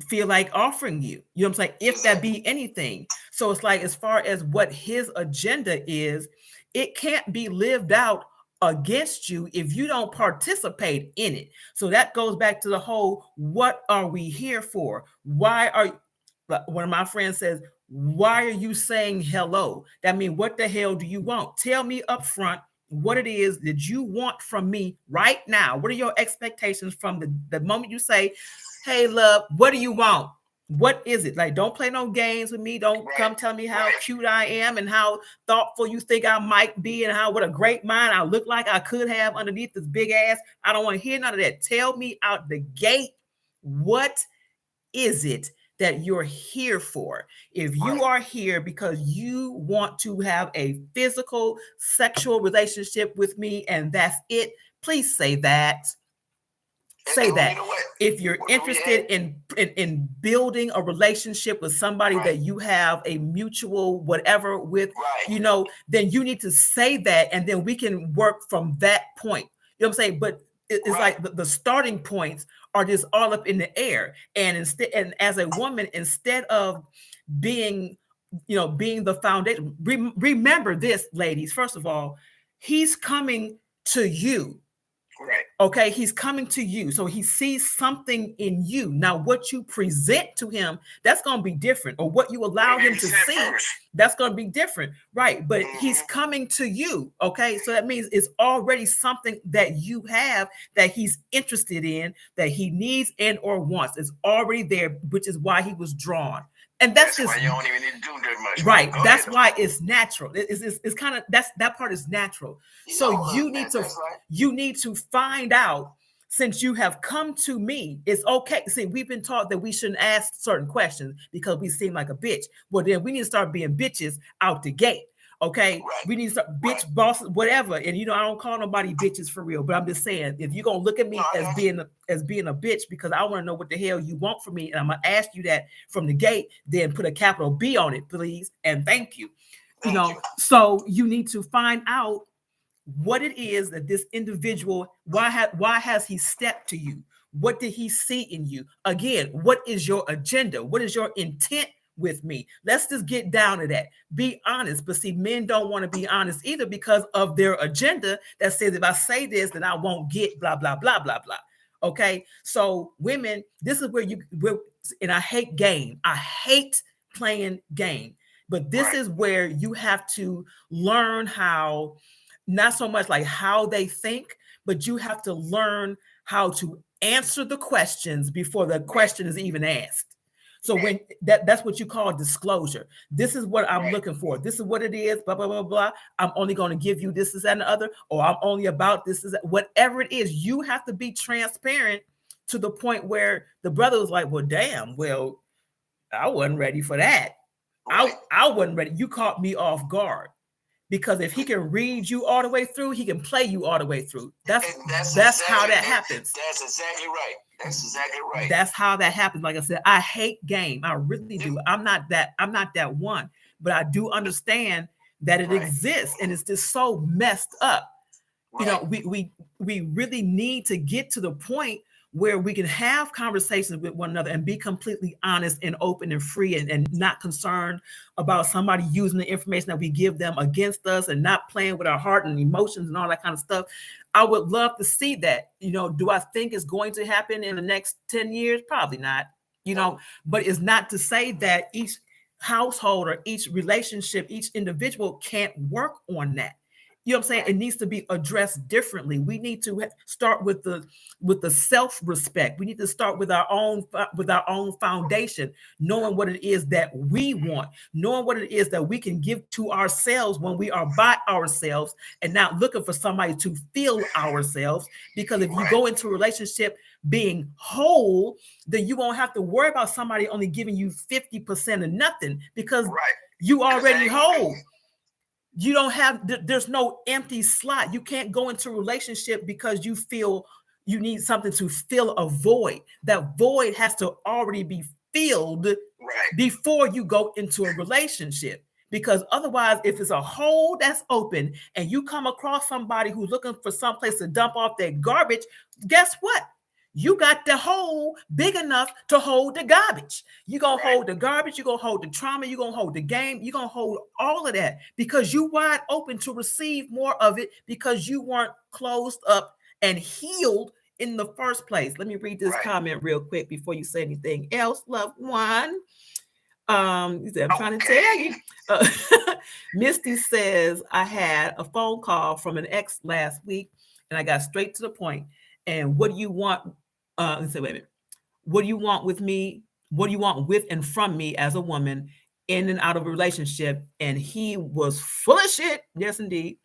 feel like offering you. You know what I'm saying? If that be anything. So it's like, as far as what his agenda is, it can't be lived out against you if you don't participate in it. So that goes back to the whole, what are we here for? Why are, one of my friends says, why are you saying hello? That means, what the hell do you want? Tell me up front what it is that you want from me right now. What are your expectations from the moment you say, hey, love, what do you want? What is it? Like, don't play no games with me. Don't come tell me how cute I am and how thoughtful you think I might be and what a great mind I look like I could have underneath this big ass. I don't want to hear none of that. Tell me out the gate, what is it that you're here for? If you are here because you want to have a physical, sexual relationship with me and that's it, please say that. Say that. If you're interested in building a relationship with somebody that you have a mutual whatever with, you know, then you need to say that, and then we can work from that point. You know what I'm saying? But it's like the starting points are just all up in the air. And as a woman, instead of being the foundation, remember this, ladies. First of all, he's coming to you. Right. Okay, he's coming to you. So he sees something in you. Now, what you present to him, that's going to be different. Or what you allow him to see, that's going to be different. Right. But he's coming to you. Okay. So that means it's already something that you have that he's interested in, that he needs and or wants. It's already there, which is why he was drawn. And that's just why you don't even need to do that much. Right. That's why it's natural. It's kind of, that part is natural. So you need to find out, since you have come to me, it's okay. See, we've been taught that we shouldn't ask certain questions because we seem like a bitch. Well, then we need to start being bitches out the gate. Okay, we need to start bitch bosses, whatever. And I don't call nobody bitches for real, but I'm just saying, if you're gonna look at me as being a bitch because I want to know what the hell you want from me, and I'm gonna ask you that from the gate, then put a capital B on it, please, and thank you. So you need to find out what it is that this individual, why has he stepped to you? What did he see in you? Again, what is your agenda? What is your intent with me? Let's just get down to that. Be honest. But see, men don't want to be honest either because of their agenda that says, if I say this, then I won't get blah, blah, blah, blah, blah. Okay. So women, this is where and I hate game. I hate playing game, but this is where you have to learn how, not so much like how they think, but you have to learn how to answer the questions before the question is even asked. So when that's what you call disclosure. This is what I'm looking for. This is what it is, blah, blah, blah, blah. I'm only going to give you this, and the other, or I'm only about this, whatever it is, you have to be transparent to the point where the brother was like, well, damn, well, I wasn't ready for that. Right. I wasn't ready. You caught me off guard. Because if he can read you all the way through, he can play you all the way through. That's exactly, how that happens. That's exactly right. That's exactly right. That's how that happens. Like I said, I hate game. I really do. I'm not that one, but I do understand that it exists, and it's just so messed up. Right. You know, we really need to get to the point where we can have conversations with one another and be completely honest and open and free and not concerned about somebody using the information that we give them against us and not playing with our heart and emotions and all that kind of stuff. I would love to see that. You know, do I think it's going to happen in the next 10 years? Probably not, you know, but it's not to say that each household or each relationship, each individual can't work on that. You know what I'm saying? It needs to be addressed differently. We need to start with the self-respect. We need to start with our own foundation, knowing what it is that we want, knowing what it is that we can give to ourselves when we are by ourselves and not looking for somebody to fill ourselves. Because if you go into a relationship being whole, then you won't have to worry about somebody only giving you 50% of nothing because you already whole. You don't have, there's no empty slot. You can't go into a relationship because you feel you need something to fill a void. That void has to already be filled before you go into a relationship. Because otherwise, if it's a hole that's open and you come across somebody who's looking for someplace to dump off their garbage, guess what? You got the hole big enough to hold the garbage. You're going to hold the garbage. You're going to hold the trauma. You're going to hold the game. You're going to hold all of that because you're wide open to receive more of it because you weren't closed up and healed in the first place. Let me read this comment real quick before you say anything else, loved one. He said, I'm trying to tell you. Misty says, I had a phone call from an ex last week and I got straight to the point. And what do you want? Let's say, wait a minute. What do you want with me? What do you want with and from me as a woman in and out of a relationship? And he was full of shit. Yes, indeed.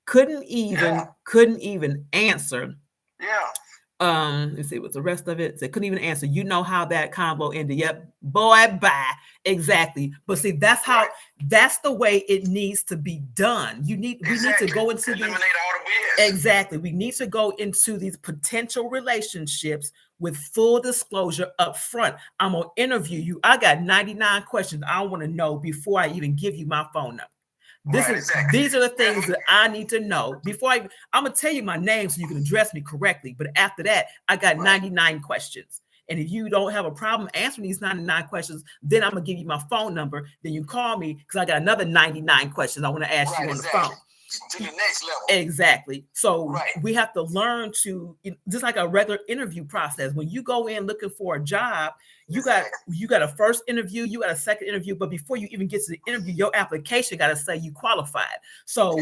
Couldn't even answer. Let's see what's the rest of it. So couldn't even answer. You know how that combo ended. Yep. Boy, bye. Exactly. But see, that's the way it needs to be done. We need to go into eliminate all the BS. Exactly. We need to go into these potential relationships with full disclosure up front. I'm gonna interview you. I got 99 questions I want to know before I even give you my phone number. These are the things that I need to know before I'm gonna tell you my name so you can address me correctly. But after that, I got 99 questions. And if you don't have a problem answering these 99 questions, then I'm gonna give you my phone number. Then you call me because I got another 99 questions I want to ask you on the phone. To the next level. Exactly. So we have to learn to, just like a regular interview process. When you go in looking for a job, you got a first interview, you got a second interview, but before you even get to the interview, your application got to say you qualified. So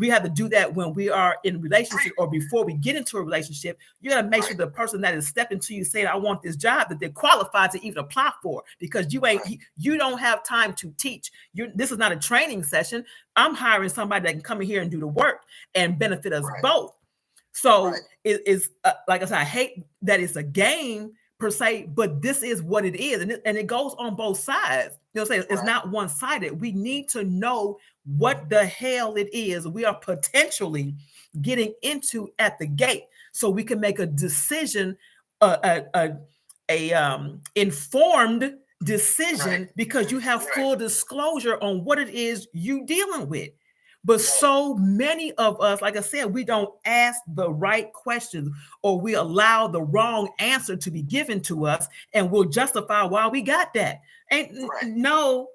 we have to do that when we are in a relationship or before we get into a relationship. You got to make sure the person that is stepping to you saying, I want this job, that they're qualified to even apply for, because you don't have time to teach. This is not a training session. I'm hiring somebody that can come in here and do the work and benefit us both. So it is like I said, I hate that it's a game per se, but this is what it is, and it goes on both sides. You know what I'm saying? It's not one-sided. We need to know what the hell it is we are potentially getting into at the gate, so we can make a decision, informed decision, because you have full disclosure on what it is you dealing with. But so many of us, like I said, we don't ask the right questions, or we allow the wrong answer to be given to us, and we'll justify why we got that. No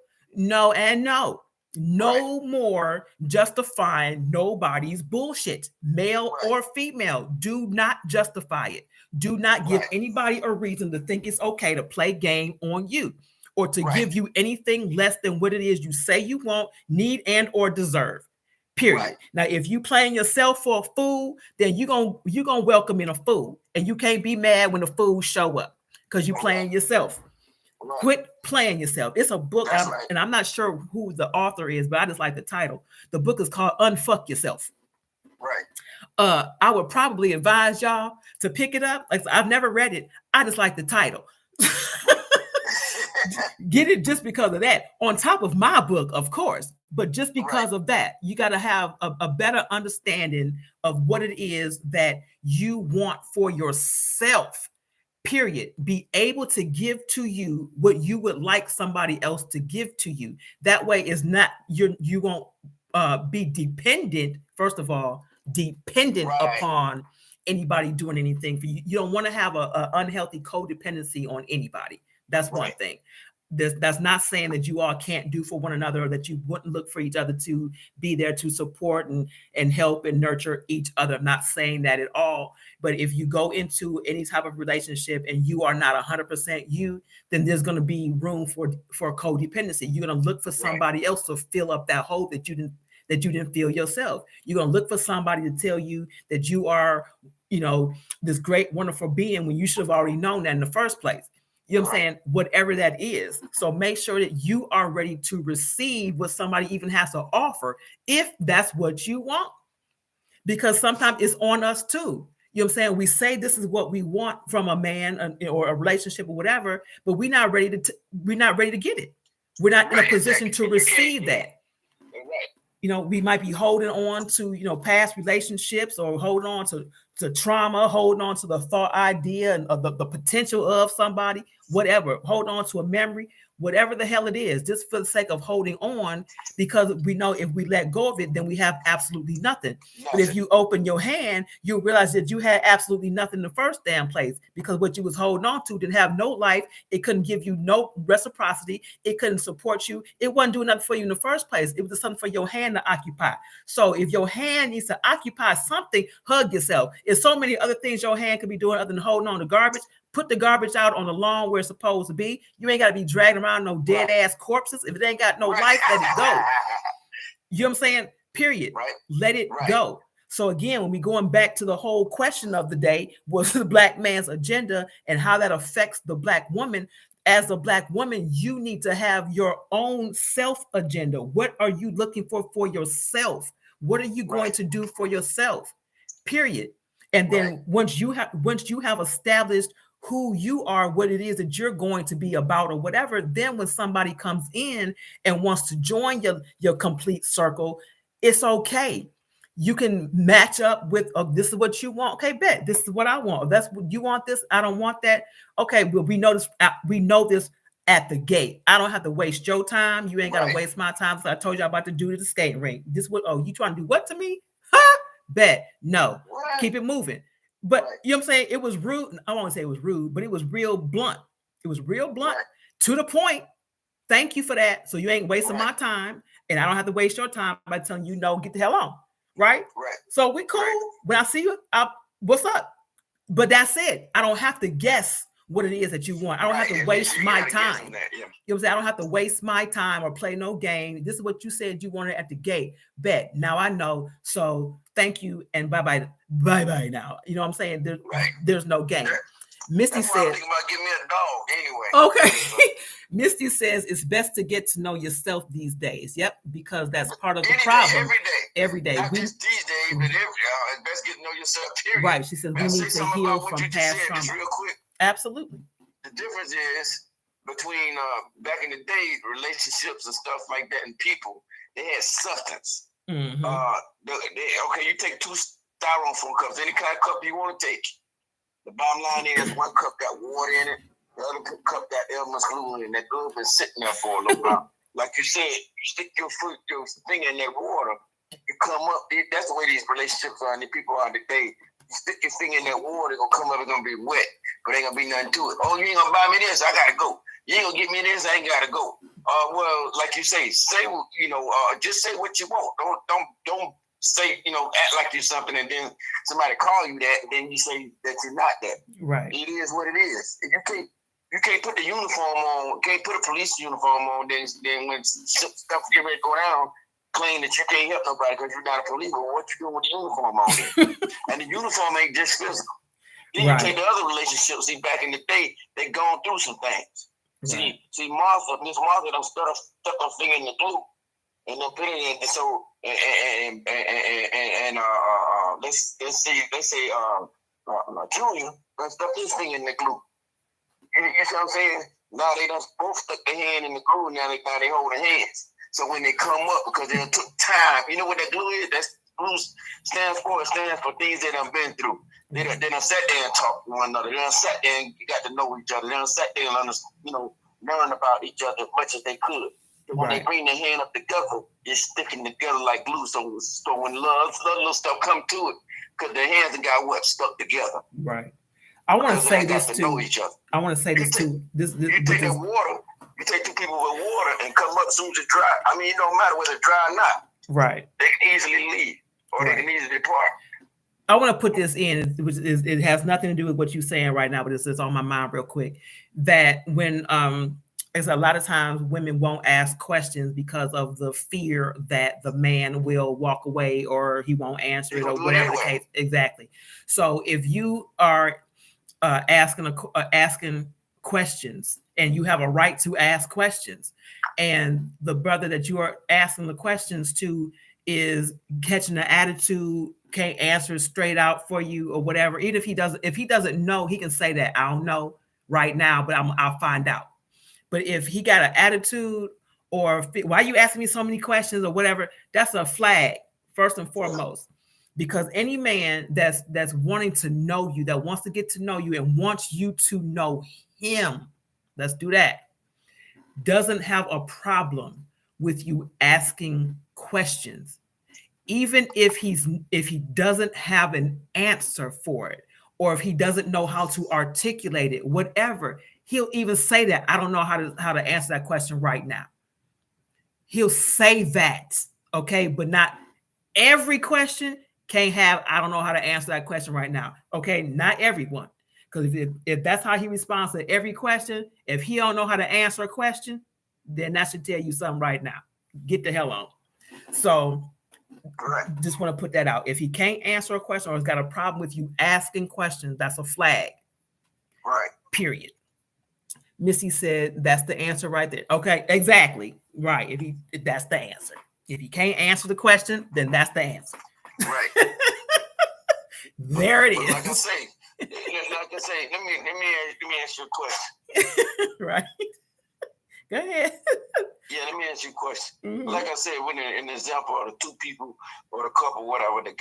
more justifying nobody's bullshit, male or female. Do not justify it. Do not give anybody a reason to think it's okay to play game on you, or to give you anything less than what it is you say you want, need, and or deserve. Period. Now, if you playing yourself for a fool, then you're gonna welcome in a fool, and you can't be mad when the fools show up because you're playing yourself. Quit playing yourself. It's a book, and I'm not sure who the author is, but I just like the title. The book is called Unfuck Yourself. I would probably advise y'all to pick it up. Like, I've never read it. I just like the title. Get it just because of that. On top of my book, of course, but just because of that, you got to have a better understanding of what it is that you want for yourself. Period. Be able to give to you what you would like somebody else to give to you. That way, is not you won't be dependent. First of all, dependent upon anybody doing anything for you. You don't want to have a unhealthy codependency on anybody. That's one thing. That's not saying that you all can't do for one another, or that you wouldn't look for each other to be there to support and help and nurture each other. I'm not saying that at all. But if you go into any type of relationship and you are not 100% you, then there's going to be room for codependency. You're going to look for somebody else to fill up that hole that you didn't feel yourself. You're going to look for somebody to tell you that you are, this great, wonderful being, when you should have already known that in the first place. You know what I'm saying? Whatever that is. So make sure that you are ready to receive what somebody even has to offer, if that's what you want. Because sometimes it's on us too. You know what I'm saying? We say this is what we want from a man or a relationship or whatever, but we're not ready to get it. We're not in a position to receive that. We might be holding on to, past relationships, or holding on to trauma, holding on to the thought idea and the potential of somebody, whatever, hold on to a memory, whatever the hell it is, just for the sake of holding on, because we know if we let go of it, then we have absolutely nothing. But if you open your hand, you'll realize that you had absolutely nothing in the first damn place, because what you was holding on to didn't have no life. It couldn't give you no reciprocity. It couldn't support you. It wasn't doing nothing for you in the first place. It was just something for your hand to occupy. So if your hand needs to occupy something, hug yourself. There's so many other things your hand could be doing other than holding on to garbage. Put the garbage out on the lawn where it's supposed to be. You ain't got to be dragging around no dead ass corpses. If it ain't got no life, let it go. You know what I'm saying? Period. Let it go. So again, when we going back to the whole question of the day, was the black man's agenda and how that affects the black woman. As a black woman, you need to have your own self agenda. What are you looking for yourself? What are you going to do for yourself? Period. And then once you have established who you are, what it is that you're going to be about or whatever, then when somebody comes in and wants to join your complete circle, it's okay. You can match up with, this is what you want. Okay, bet. This is what I want. That's what you want. This, I don't want that. Okay, well, we know this at the gate. I don't have to waste your time. You ain't got to waste my time. So I told you I'm about to do the skating rink. This what? Oh, you trying to do what to me? Bet. No. Keep it moving. But you know what I'm saying? It was rude. I won't say it was rude, but it was real blunt. It was real blunt to the point. Thank you for that. So you ain't wasting my time, and I don't have to waste your time by telling you, no, get the hell on. Right? So we cool. When I see you, what's up? But that's it. I don't have to guess what it is that you want. I don't have to waste my time. You know what I'm saying? I don't have to waste my time or play no game. This is what you said you wanted at the gate. Bet. Now I know. So thank you and bye-bye. Bye-bye now. You know what I'm saying? There's no game. Misty says, I'm thinking about giving me a dog anyway. Okay. Misty says it's best to get to know yourself these days. Yep, because that's part of the problem. Every day. Not just these days, but it's best to get to know yourself, period. Right. She says we need to heal from past trauma. Just real quick. Absolutely. The difference is between back in the day, relationships and stuff like that, and people, they had substance. Mm-hmm. Okay, you take 2 styrofoam cups, any kind of cup you want to take. The bottom line is 1 cup got water in it, the other cup got Elmer's glue in it. That glue been sitting there for a little while. Like you said, you stick your finger in that water, you come up. That's the way these relationships are and the people are today. You stick your finger in that water, it's gonna come up, it's gonna be wet, but ain't gonna be nothing to it. Oh, you ain't gonna buy me this, I gotta go. You ain't gonna get me this, I ain't gotta go. Well, like you say, just say what you want. Don't say, act like you're something and then somebody call you that and then you say that you're not that. Right. It is what it is. You can't put the uniform on, can't put a police uniform on, then when stuff get ready to go down, claim that you can't help nobody because you're not a police. Well, what you doing with the uniform on? And the uniform ain't just physical. Then you take the other relationships. See, back in the day, they gone through some things. Right. See, Miss Martha done stuck her finger in the glue and then put it in. So let's say Junior done stuck his finger in the glue. You see what I'm saying? Now they done both stuck their hand in the glue. Now they holding hands. So when they come up, because they took time, you know what that glue is? That's glue stands for. It stands for things they done been through. They done sat there and talked to one another. They done sat there and got to know each other. They done sat there and learn about each other as much as they could. When they bring their hand up together, it's sticking together like glue. So when little stuff come to it, because their hands got what stuck together. Right. I want to say this too. Know each other. I want to say this too. You take that water. You take two people with water and come up as soon as it's dry. I mean, it don't matter whether it's dry or not. Right. They can easily leave or they can easily depart. I want to put this in, which is, it has nothing to do with what you're saying right now, but it's just on my mind real quick. That when it's a lot of times women won't ask questions because of the fear that the man will walk away or he won't answer it or whatever the case. Exactly. So if you are asking questions and you have a right to ask questions, and the brother that you are asking the questions to is catching the attitude, can't answer straight out for you or whatever. Even if he doesn't know, he can say that I don't know right now, but I'll find out. But if he got an attitude or why are you asking me so many questions or whatever, that's a flag first and foremost. Because any man that's wanting to know you, that wants to get to know you and wants you to know him, let's do that, doesn't have a problem with you asking questions, even if he doesn't have an answer for it, or if he doesn't know how to articulate it, whatever. He'll even say that I don't know how to answer that question right now. He'll say that, okay, but not every question can't have I don't know how to answer that question right now. Okay, not everyone. Because if that's how he responds to every question, if he don't know how to answer a question, then that should tell you something right now. Get the hell on. So just want to put that out. If he can't answer a question or has got a problem with you asking questions, that's a flag. Right. Period. Missy said that's the answer right there. Okay, exactly. Right. If that's the answer. If he can't answer the question, then that's the answer. Right. There it is. Like I say, let me ask you a question. Right. Go ahead. Yeah, let me ask you a question. Mm-hmm. Like I said, when in the example of the two people or the couple, whatever, they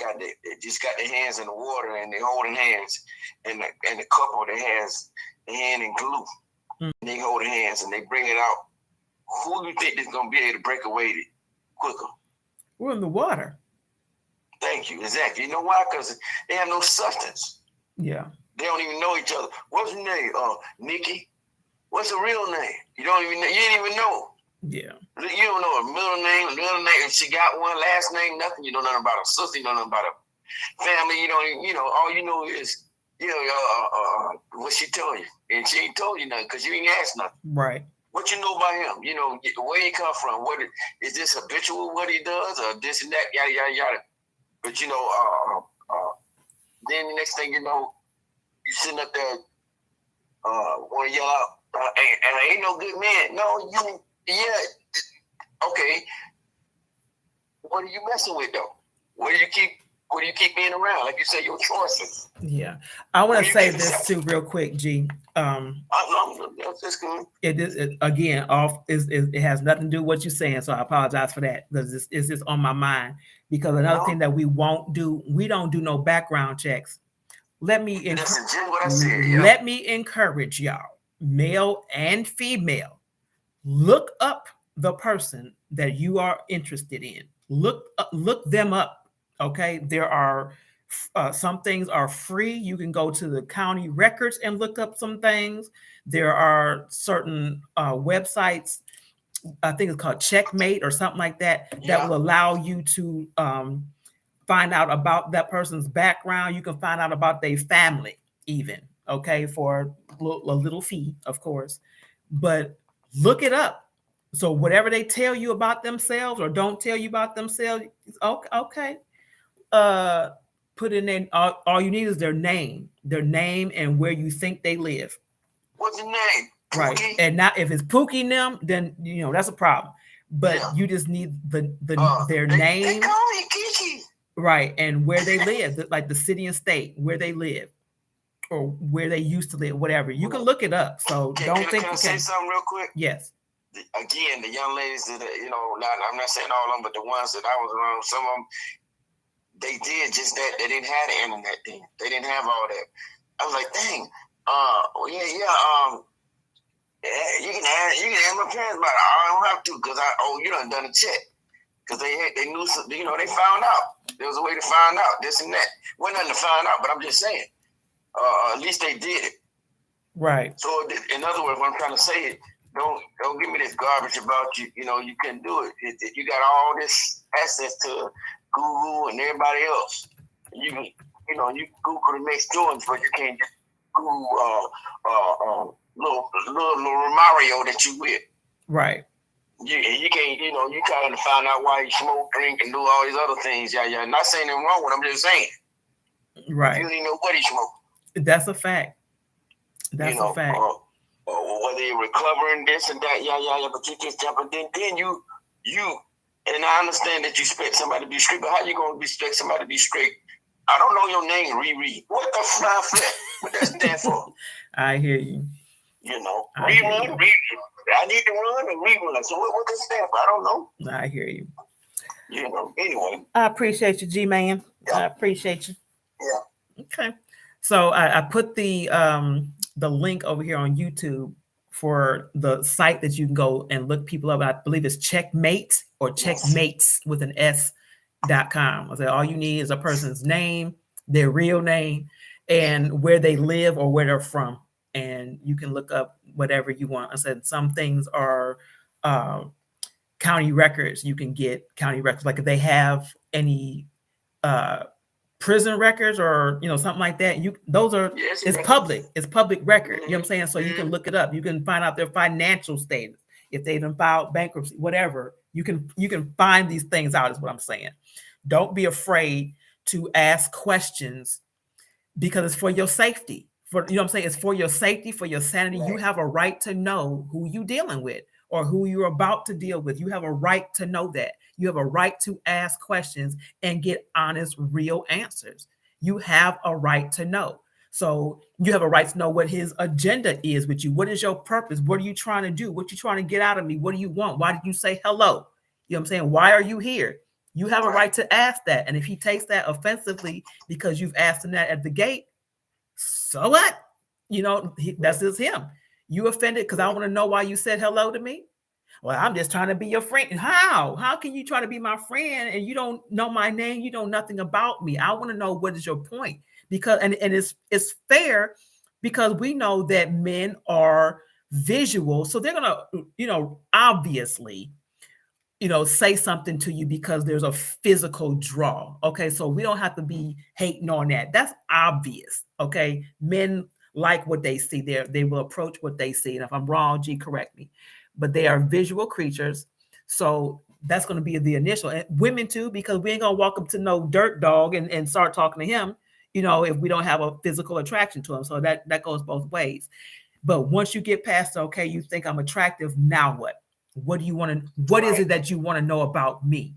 just got their hands in the water and they holding hands, and the couple that has the hand in glue, and they hold hands and they bring it out. Who do you think is gonna be able to break away quicker? We're in the water. Thank you. Exactly. You know why? Because they have no substance. Yeah. They don't even know each other. What's her name? Nikki. What's her real name? You don't even know. You didn't even know. Yeah. You don't know her middle name. If she got one, last name, nothing. You don't know nothing about her sister. You don't know nothing about her family. You don't even, all you know is, what she told you. And she ain't told you nothing because you ain't asked nothing. Right. What you know about him? Where he come from? What is this habitual? What he does, or this and that? Yada yada yada. But then the next thing you know, you sitting up there, want to yell out, and ain't no good man. No, okay. What are you messing with though? What do you keep being around? Like you say, your choices. Yeah, I want to say this too, real quick, G. It has nothing to do with what you're saying, so I apologize for that because it's just on my mind. Because another thing that we don't do no background checks. Let me encourage y'all, male and female, look up the person that you are interested in. Look them up. Okay, there are some things are free. You can go to the county records and look up some things. There are certain websites, I think it's called Checkmate or something like that, that will allow you to find out about that person's background. You can find out about their family even, okay, for a little fee, of course. But look it up. So whatever they tell you about themselves or don't tell you about themselves, okay. Put in there, all you need is their name and where you think they live. What's the name? Pookie? Right. And not if it's Pookie and them, then that's a problem. But you just need their name. They call me Kiki. Right, and where they live, like the city and state where they live. or where they used to live, whatever. You can look it up. So don't think can I say something real quick? Yes. Again, the young ladies that I'm not saying all of them, but the ones that I was around, some of them, they did just that. They didn't have the internet then. They didn't have all that. I was like, dang, you can ask my parents about it. I don't have to because you done a check. Because they knew, they found out. There was a way to find out this and that. Wasn't nothing to find out, but I'm just saying. At least they did it. Right. So in other words, what I'm trying to say is, don't give me this garbage about you. You can do it. You got all this access to Google and everybody else. You Google the next Jordans, but you can't just Google little Mario that you with. Right. You can't, you trying to find out why you smoke, drink, and do all these other things. Yeah. Not saying anything wrong with it, I'm just saying. Right. You don't even know what he smoked. That's a fact. That's a fact. Whether you're recovering this and that, yeah, but you just jump and then you, and I understand that you expect somebody to be straight, but how you gonna expect somebody to be straight? I don't know your name, Riri. What the fly flip? What that stand for? I hear you. Rerun. I need to run and rerun. So what does it stand for? I don't know. I hear you. Anyway. I appreciate you, G-Man. Yeah. I appreciate you. Yeah. Okay. So I put the link over here on YouTube for the site that you can go and look people up. I believe it's Checkmate or Checkmates with an S.com. I said all you need is a person's name, their real name, and where they live or where they're from. And you can look up whatever you want. I said some things are county records. You can get county records. Like if they have any prison records or something like that, it's public. It's public record. You know what I'm saying? So you can look it up. You can find out their financial status. If they even filed bankruptcy, whatever, you can find these things out, is what I'm saying. Don't be afraid to ask questions because it's for your safety. It's for your safety, for your sanity. Right. You have a right to know who you're dealing with or who you're about to deal with. You have a right to know that. You have a right to ask questions and get honest, real answers. You have a right to know. So you have a right to know what his agenda is with you. What is your purpose? What are you trying to do? What are you trying to get out of me? What do you want? Why did you say hello? You know what I'm saying? Why are you here? You have a right to ask that. And if he takes that offensively because you've asked him that at the gate, so what? That's just him. You offended because I want to know why you said hello to me? Well, I'm just trying to be your friend. How? How can you try to be my friend and you don't know my name? You know nothing about me. I want to know what is your point? Because and it's fair because we know that men are visual. So they're gonna, obviously, say something to you because there's a physical draw. Okay. So we don't have to be hating on that. That's obvious. Okay. Men like what they see there. They will approach what they see. And if I'm wrong, G, correct me. But they are visual creatures. So that's going to be the initial. And women too, because we ain't going to walk up to no dirt dog and start talking to him, if we don't have a physical attraction to him. So that goes both ways. But once you get past, okay, you think I'm attractive, now what? What do you want to, what is it that you want to know about me?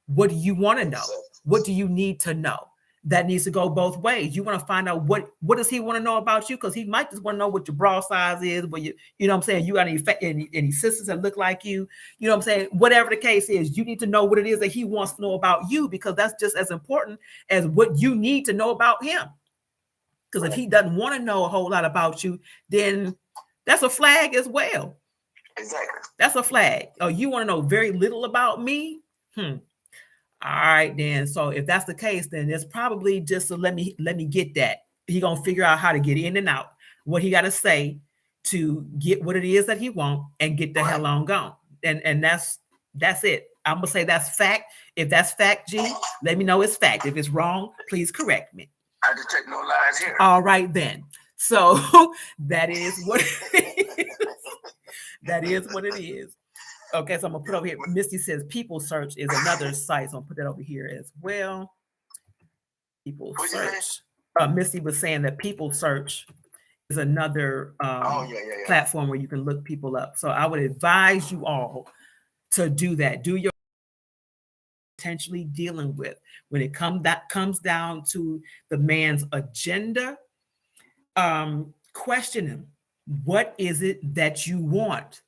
What do you want to know? What do you need to know? That needs to go both ways. You want to find out what does he want to know about you? Because he might just want to know what your bra size is, but you know what I'm saying? You got any sisters that look like you? You know what I'm saying? Whatever the case is, you need to know what it is that he wants to know about you, because that's just as important as what you need to know about him. Because if he doesn't want to know a whole lot about you, then that's a flag as well. Exactly. That's a flag. Oh, you want to know very little about me? All right, then. So if that's the case, then it's probably just let me get that. He gonna figure out how to get in and out, what he got to say to get what it is that he want and get the hell on gone. And that's it. I'm gonna say that's fact. If that's fact, G, let me know it's fact. If it's wrong, please correct me. I just take no lies here. All right, then. So that is what it is. That is what it is. Okay, so I'm gonna put over here. Misty says People Search is another site, so I'm gonna put that over here as well. People Search. Misty was saying that People Search is another platform where you can look people up. So I would advise you all to do that. Do your potentially dealing with when it comes down to the man's agenda question him. What is it that you want?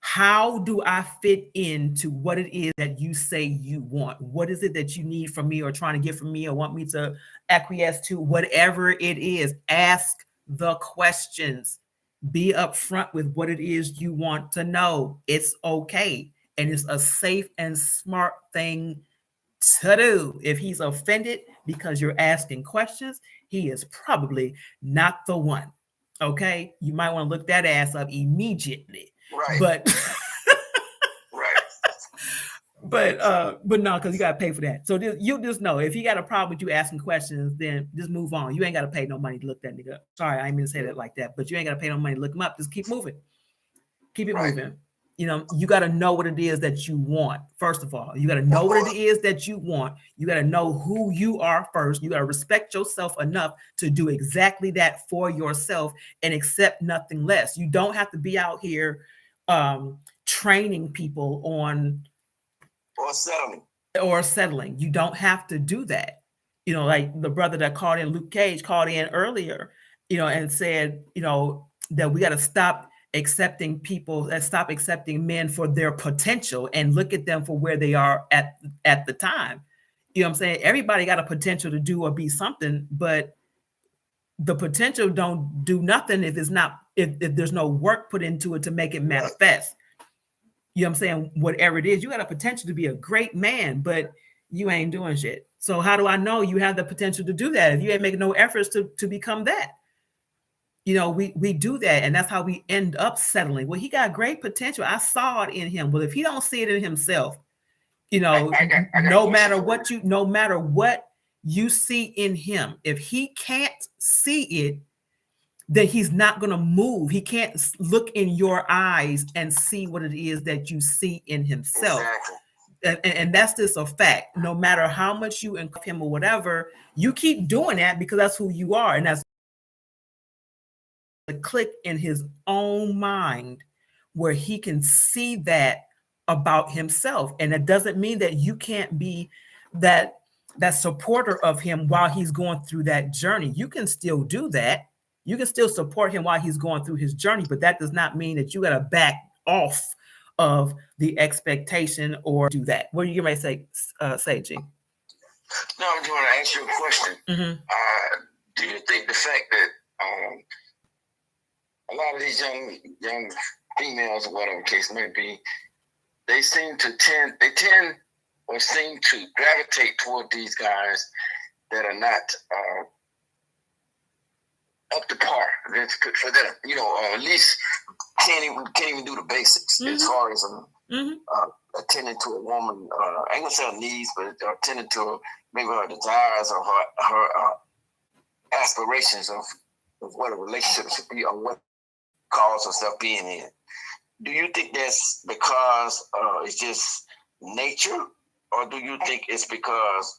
How do I fit into what it is that you say you want? What is it that you need from me or trying to get from me or want me to acquiesce to? Whatever it is, ask the questions. Be upfront with what it is you want to know. It's okay. And it's a safe and smart thing to do. If he's offended because you're asking questions, he is probably not the one. Okay. You might want to look that ass up immediately. Right. But Right. but no, because you gotta pay for that. So you just know if he got a problem with you asking questions, then just move on. You ain't gotta pay no money to look that nigga up. Sorry, I didn't mean to say that like that, but you ain't gotta pay no money to look him up. Just keep moving. Keep it Right. moving. You know, you got to know what it is that you want. First of all, you got to know what it is that you want. You got to know who you are first. You got to respect yourself enough to do exactly that for yourself and accept nothing less. You don't have to be out here training people on or settling. You don't have to do that. You know, like the brother that called in, Luke Cage, called in earlier, you know, and said, you know, that we got to stop accepting people and stop accepting men for their potential and look at them for where they are at the time. You know what I'm saying? Everybody got a potential to do or be something, but the potential don't do nothing if it's not if there's no work put into it to make it manifest. You know what I'm saying? Whatever it is, you got a potential to be a great man, but you ain't doing shit. So how do I know you have the potential to do that if you ain't making no efforts to become that? You know, we do that, and that's how we end up settling. Well, he got great potential. I saw it in him. Well, if he don't see it in himself, you know, no matter what you see in him, if he can't see it, then he's not going to move. He can't look in your eyes and see what it is that you see in himself. Exactly. And that's just a fact. No matter how much you encourage him or whatever, you keep doing that because that's who you are, and that's a click in his own mind where he can see that about himself. And it doesn't mean that you can't be that supporter of him while he's going through that journey. You can still do that. You can still support him while he's going through his journey, but that does not mean that you got to back off of the expectation or do that. What are you going to say, G? No, I'm going to ask you a question. Mm-hmm. Do you think the fact that a lot of these young females, or whatever case may be, they seem to gravitate toward these guys that are not up to par for them, you know, at least can't even do the basics as far as attending to a woman. I ain't gonna say her needs, but attending to maybe her desires or her aspirations of what a relationship should be or what calls herself being in. Do you think that's because it's just nature, or do you think it's because,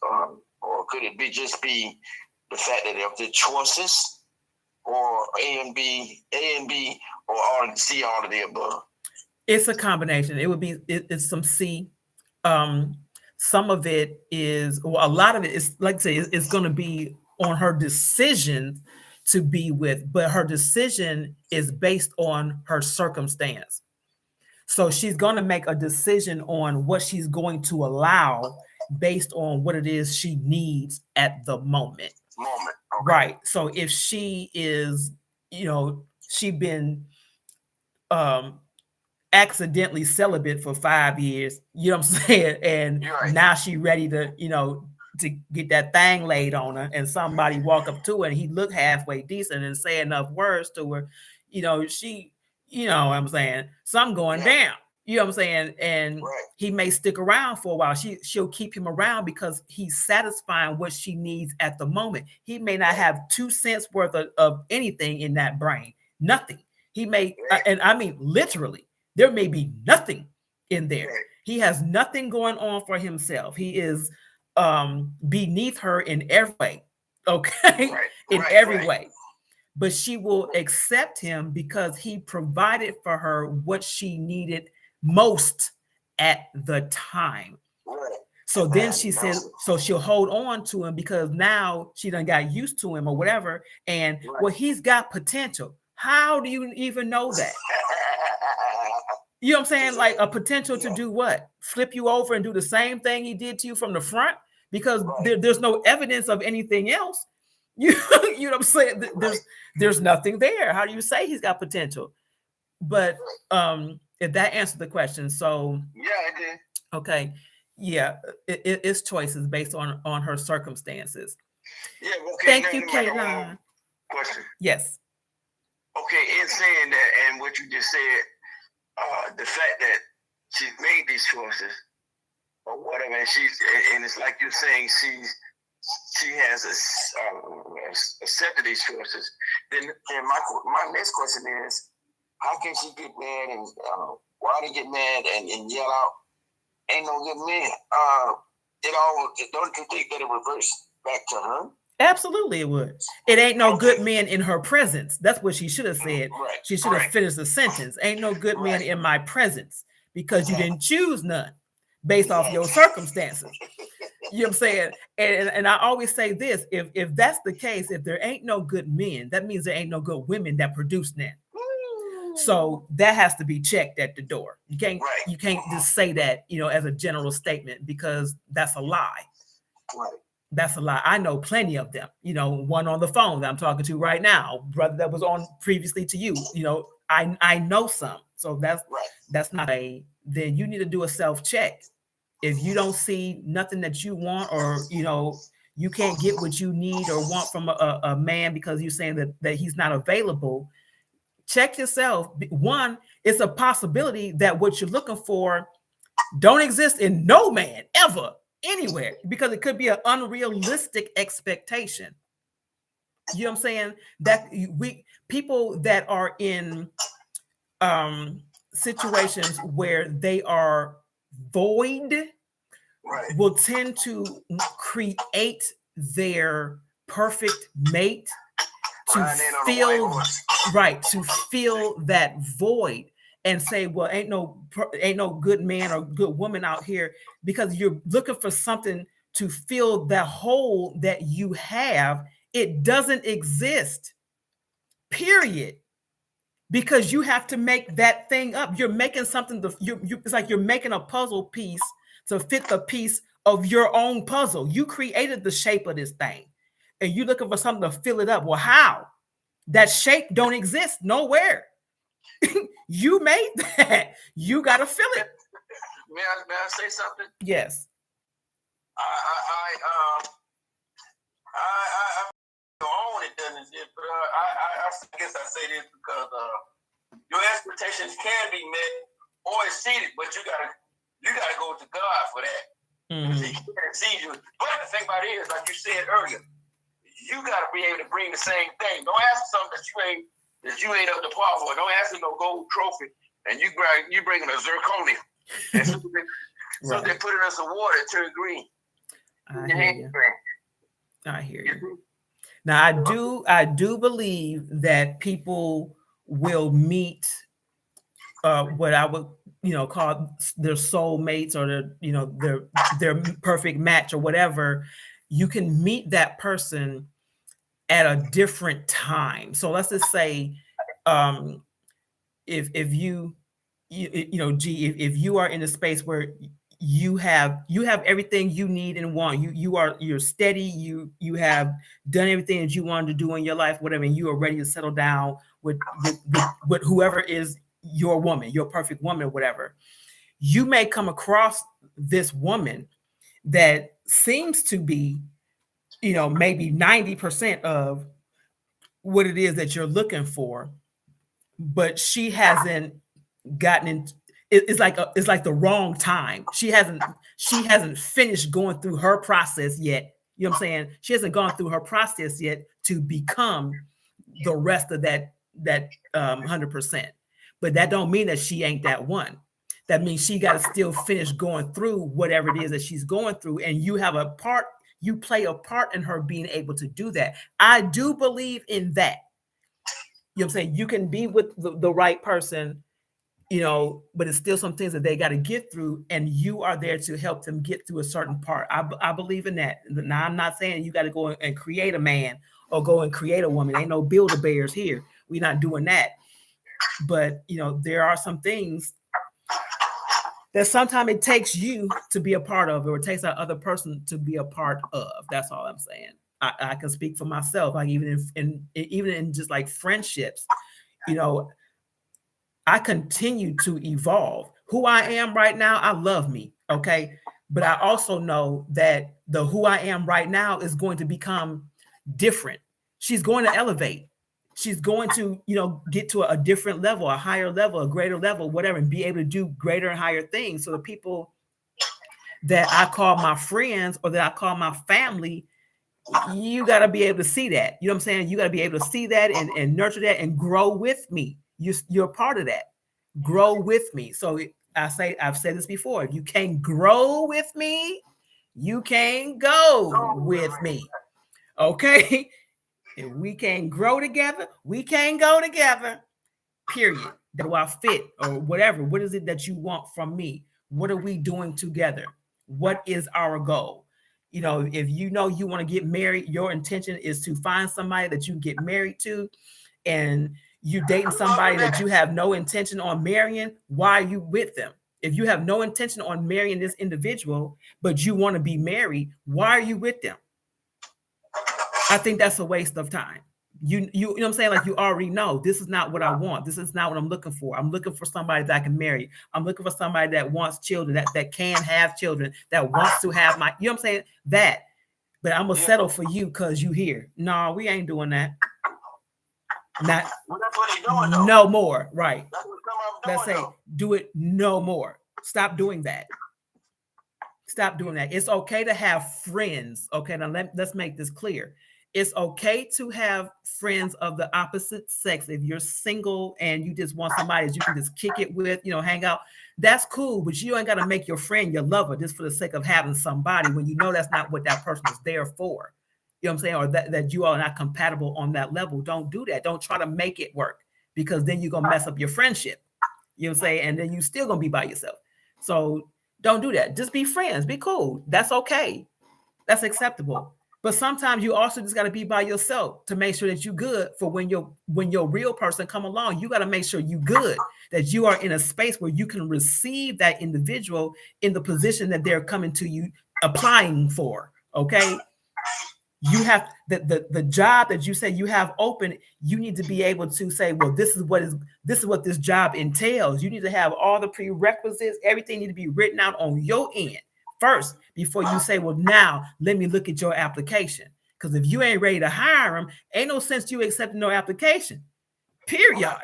or could it be just be the fact that of the choices? Or A and B, or R and C, all of the above? It's a combination. It would be it's some C. Some of it is, well, a lot of it is, like I say, it's going to be on her decision to be with, but her decision is based on her circumstance. So she's going to make a decision on what she's going to allow based on what it is she needs at the moment. Okay. Right. So if she is, you know, she been accidentally celibate for 5 years, you know what I'm saying? And now she ready to, you know, to get that thing laid on her, and somebody walk up to her and he look halfway decent and say enough words to her, you know, she, you know what I'm saying? Something going down. You know what I'm saying? And he may stick around for a while. She'll keep him around because he's satisfying what she needs at the moment. He may not have 2 cents worth of anything in that brain. Nothing. He may, and I mean, literally, there may be nothing in there. He has nothing going on for himself. He is beneath her in every way. Okay? In every way. But she will accept him because he provided for her what she needed most at the time. So then she says, so she'll hold on to him because now she done got used to him or whatever. And well, he's got potential. How do you even know that? You know what I'm saying? Like a potential to do what? Flip you over and do the same thing he did to you from the front? Because there's no evidence of anything else. You know what I'm saying? There's nothing there. How do you say he's got potential? But if that answered the question, so yeah, it did. Okay, yeah, it's choices based on her circumstances. Yeah, okay. Thank you, Caitlin. Question. Yes. Okay, in saying that and what you just said, the fact that she's made these choices or whatever, and it's like you're saying she has accepted these choices. Then my next question is, how can she get mad and why they get mad and yell out, "Ain't no good man"? Don't you think that it reverts back to her? Absolutely, it would. It ain't no good men in her presence. That's what she should have said. Right. She should have finished the sentence. Ain't no good men in my presence because you didn't choose none based off your circumstances. You know what I'm saying? And I always say this: if that's the case, if there ain't no good men, that means there ain't no good women that produce none. So that has to be checked at the door. You can't just say that, as a general statement, because that's a lie. Right. That's a lie. I know plenty of them, one on the phone that I'm talking to right now, brother that was on previously to you, I know some. So that's not then you need to do a self-check. If you don't see nothing that you want, or, you can't get what you need or want from a man because you're saying that he's not available, check yourself. One, it's a possibility that what you're looking for don't exist in no man ever, anywhere, because it could be an unrealistic expectation. You know what I'm saying? That people that are in situations where they are void will tend to create their perfect mate to feel that void and say, well, ain't no good man or good woman out here, because you're looking for something to fill that hole that you have. It doesn't exist, period, because you have to make that thing up. You're making something it's like you're making a puzzle piece to fit the piece of your own puzzle. You created the shape of this thing and you're looking for something to fill it up. Well, how? That shape don't exist nowhere. You made that. You got to fill it. May I say something? Yes. I own it doesn't exist, but I guess I say this because your expectations can be met or exceeded, but you gotta go to God for that. Mm-hmm. He can't exceed you. But the thing about it is, like you said earlier, you gotta be able to bring the same thing. Don't ask for something that you ain't up to par for. Don't ask for no gold trophy and you bringing a zirconia. So they put it in some water, it turned green. I hear you. Now I do believe that people will meet what I would call their soul mates, or their perfect match or whatever. You can meet that person at a different time. So let's just say if you are in a space where you have everything you need and want, you're steady, you have done everything that you wanted to do in your life, whatever, and you are ready to settle down with whoever is your woman, your perfect woman, whatever. You may come across this woman that seems to be maybe 90% of what it is that you're looking for, but she hasn't gotten in. It's like the wrong time. She hasn't finished going through her process yet. You know what I'm saying? She hasn't gone through her process yet to become the rest of that 100%. But that don't mean that she ain't that one. That means she got to still finish going through whatever it is that she's going through, and you play a part in her being able to do that. I do believe in that. You know what I'm saying? You can be with the right person but it's still some things that they got to get through, and you are there to help them get through a certain part. I believe in that. Now, I'm not saying you got to go and create a man or go and create a woman. Ain't no Build-A-Bears here. We're not doing that. But, there are some things that sometimes it takes you to be a part of, or it takes that other person to be a part of. That's all I'm saying. I can speak for myself. Like even in just like friendships, I continue to evolve. Who I am right now, I love me, okay? But I also know that the who I am right now is going to become different. She's going to elevate. She's going to, get to a different level, a higher level, a greater level, whatever, and be able to do greater and higher things. So the people that I call my friends or that I call my family, you got to be able to see that. You know what I'm saying? You got to be able to see that and nurture that and grow with me. You're a part of that. Grow with me. So I've said this before. If you can't grow with me, you can't go with me. Okay? If we can't grow together, we can't go together. Period. Do I fit or whatever? What is it that you want from me? What are we doing together? What is our goal? If you want to get married, your intention is to find somebody that you can get married to, and you dating somebody that you have no intention on marrying, why are you with them? If you have no intention on marrying this individual, but you want to be married, why are you with them? I think that's a waste of time. You know what I'm saying? Like, you already know this is not what I want. This is not what I'm looking for. I'm looking for somebody that I can marry. I'm looking for somebody that wants children, that can have children, that wants to have my, you know what I'm saying? That. But I'm gonna settle for you because you here. No, we ain't doing that. Not well, that's what they're doing, though. No more. Right. That's what some of them Let's say doing, do it no more. Stop doing that. Stop doing that. It's okay to have friends. Okay, now let's make this clear. It's okay to have friends of the opposite sex. If you're single and you just want somebody that you can just kick it with, hang out, that's cool. But you ain't got to make your friend your lover just for the sake of having somebody when you know that's not what that person is there for. You know what I'm saying? Or that you are not compatible on that level. Don't do that. Don't try to make it work, because then you're going to mess up your friendship. You know what I'm saying? And then you still going to be by yourself. So don't do that. Just be friends. Be cool. That's okay. That's acceptable. But sometimes you also just got to be by yourself to make sure that you're good for when your real person come along. You got to make sure you good, that you are in a space where you can receive that individual in the position that they're coming to you applying for. Okay. You have the job that you say you have open. You need to be able to say, well, this is what this job entails. You need to have all the prerequisites. Everything need to be written out on your end first before you say, well, now let me look at your application. Because if you ain't ready to hire them, ain't no sense you accepting no application. Period.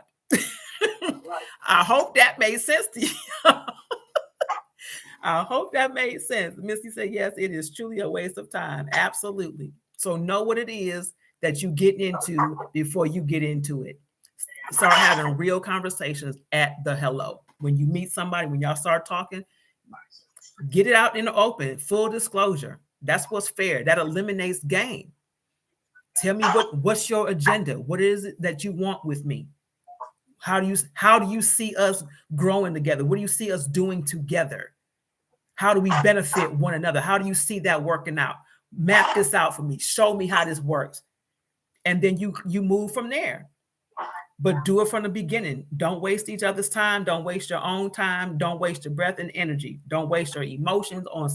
I hope that made sense to you. I hope that made sense. Missy said, yes, it is truly a waste of time. Absolutely. So know what it is that you get into before you get into it. Start having real conversations at the hello. When you meet somebody, when y'all start talking, get it out in the open, full disclosure. That's what's fair. That eliminates game. Tell me what's your agenda? What is it that you want with me? How do you see us growing together? What do you see us doing together? How do we benefit one another? How do you see that working out? Map this out for me. Show me how this works. And then you move from there. But do it from the beginning. Don't waste each other's time. Don't waste your own time. Don't waste your breath and energy. Don't waste your emotions on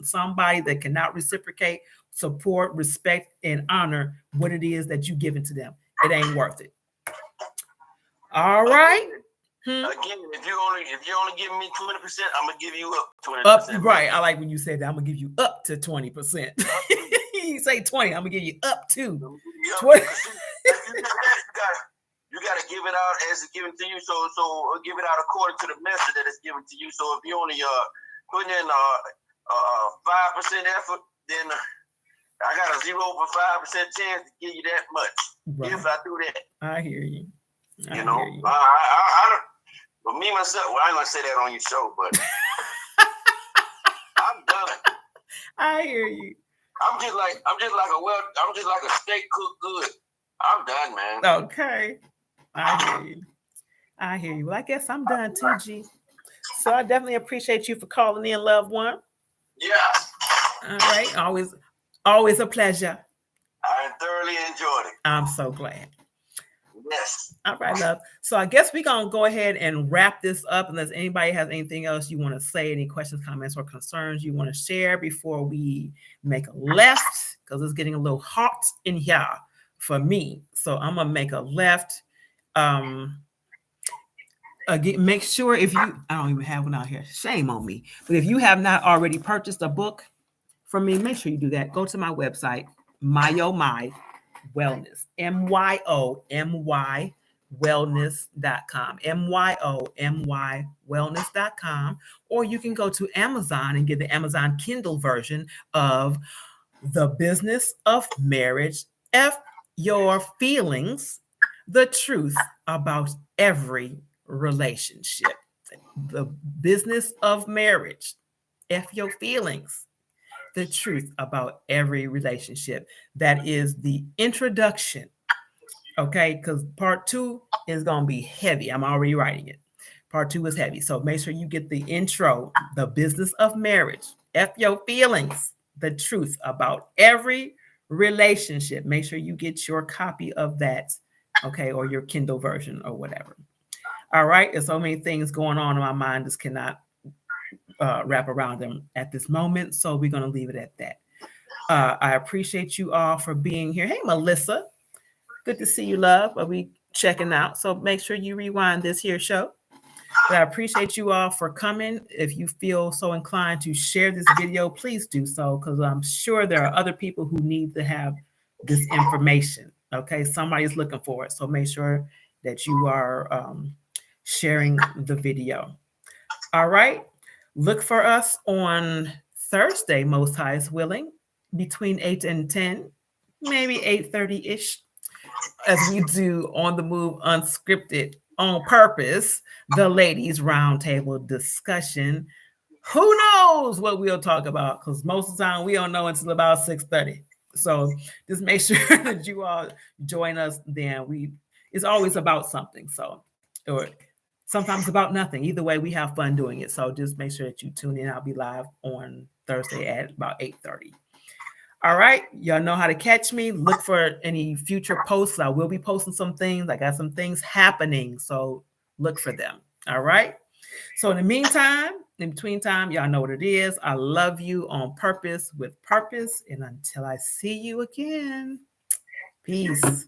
somebody that cannot reciprocate, support, respect, and honor what it is that you give it to them. It ain't worth it. All right. Again, if you only give me 20%, I'm gonna give you up 20%. Up, right. I like when you said that. I'm gonna give you up to 20%. You say 20, I'm gonna give you up to 20. You gotta give it out as it's given to you. So give it out according to the message that is given to you. So if you only putting in 5% effort, then I got a 0 over 5% chance to give you that much. Right. If I do that, I hear you. I don't. But me myself, well, I ain't gonna say that on your show, but I'm done. I hear you. I'm just like a steak cooked good. I'm done, man. Okay. I hear you. I hear you. Well, I guess I'm done too, G. So I definitely appreciate you for calling in, loved one. Yeah, All right. Always a pleasure. I thoroughly enjoyed it. I'm so glad. Yes. All right, love. So I guess we're going to go ahead and wrap this up unless anybody has anything else you want to say, any questions, comments, or concerns you want to share before we make a left, because it's getting a little hot in here for me. So I'm going to make a left. Again, make sure if you, I don't even have one out here. Shame on me. But if you have not already purchased a book from me, make sure you do that. Go to my website, My Wellness, MYOMY wellness.com, MYOMY wellness.com, or you can go to Amazon and get the Amazon Kindle version of The Business of Marriage, F Your Feelings, the Truth About Every Relationship. The Business of Marriage, F Your Feelings, the Truth About Every Relationship. That is the introduction. Okay, because part 2 is going to be heavy. I'm already writing it. Part 2 is heavy. So make sure you get the intro, The Business of Marriage, F Your Feelings, the Truth About Every Relationship. Make sure you get your copy of that, okay, or your Kindle version or whatever. All right, there's so many things going on in my mind, just cannot wrap around them at this moment. So we're going to leave it at that. I appreciate you all for being here. Hey, Melissa. Good to see you, love. Are we checking out? So make sure you rewind this here show. But I appreciate you all for coming. If you feel so inclined to share this video, please do so, because I'm sure there are other people who need to have this information. Okay, somebody's looking for it. So make sure that you are sharing the video. All right. Look for us on Thursday, most high is willing, between 8 and 10, maybe 8:30-ish, as we do On the Move Unscripted on Purpose, the ladies roundtable discussion. Who knows what we'll talk about? Because most of the time we don't know until about 6:30. So just make sure that you all join us then. It's always about something. So, or sometimes about nothing. Either way, we have fun doing it. So just make sure that you tune in. I'll be live on Thursday at about 8:30. All right. Y'all know how to catch me. Look for any future posts. I will be posting some things. I got some things happening. So look for them. All right. So in the meantime, in between time, y'all know what it is. I love you on purpose with purpose. And until I see you again, peace.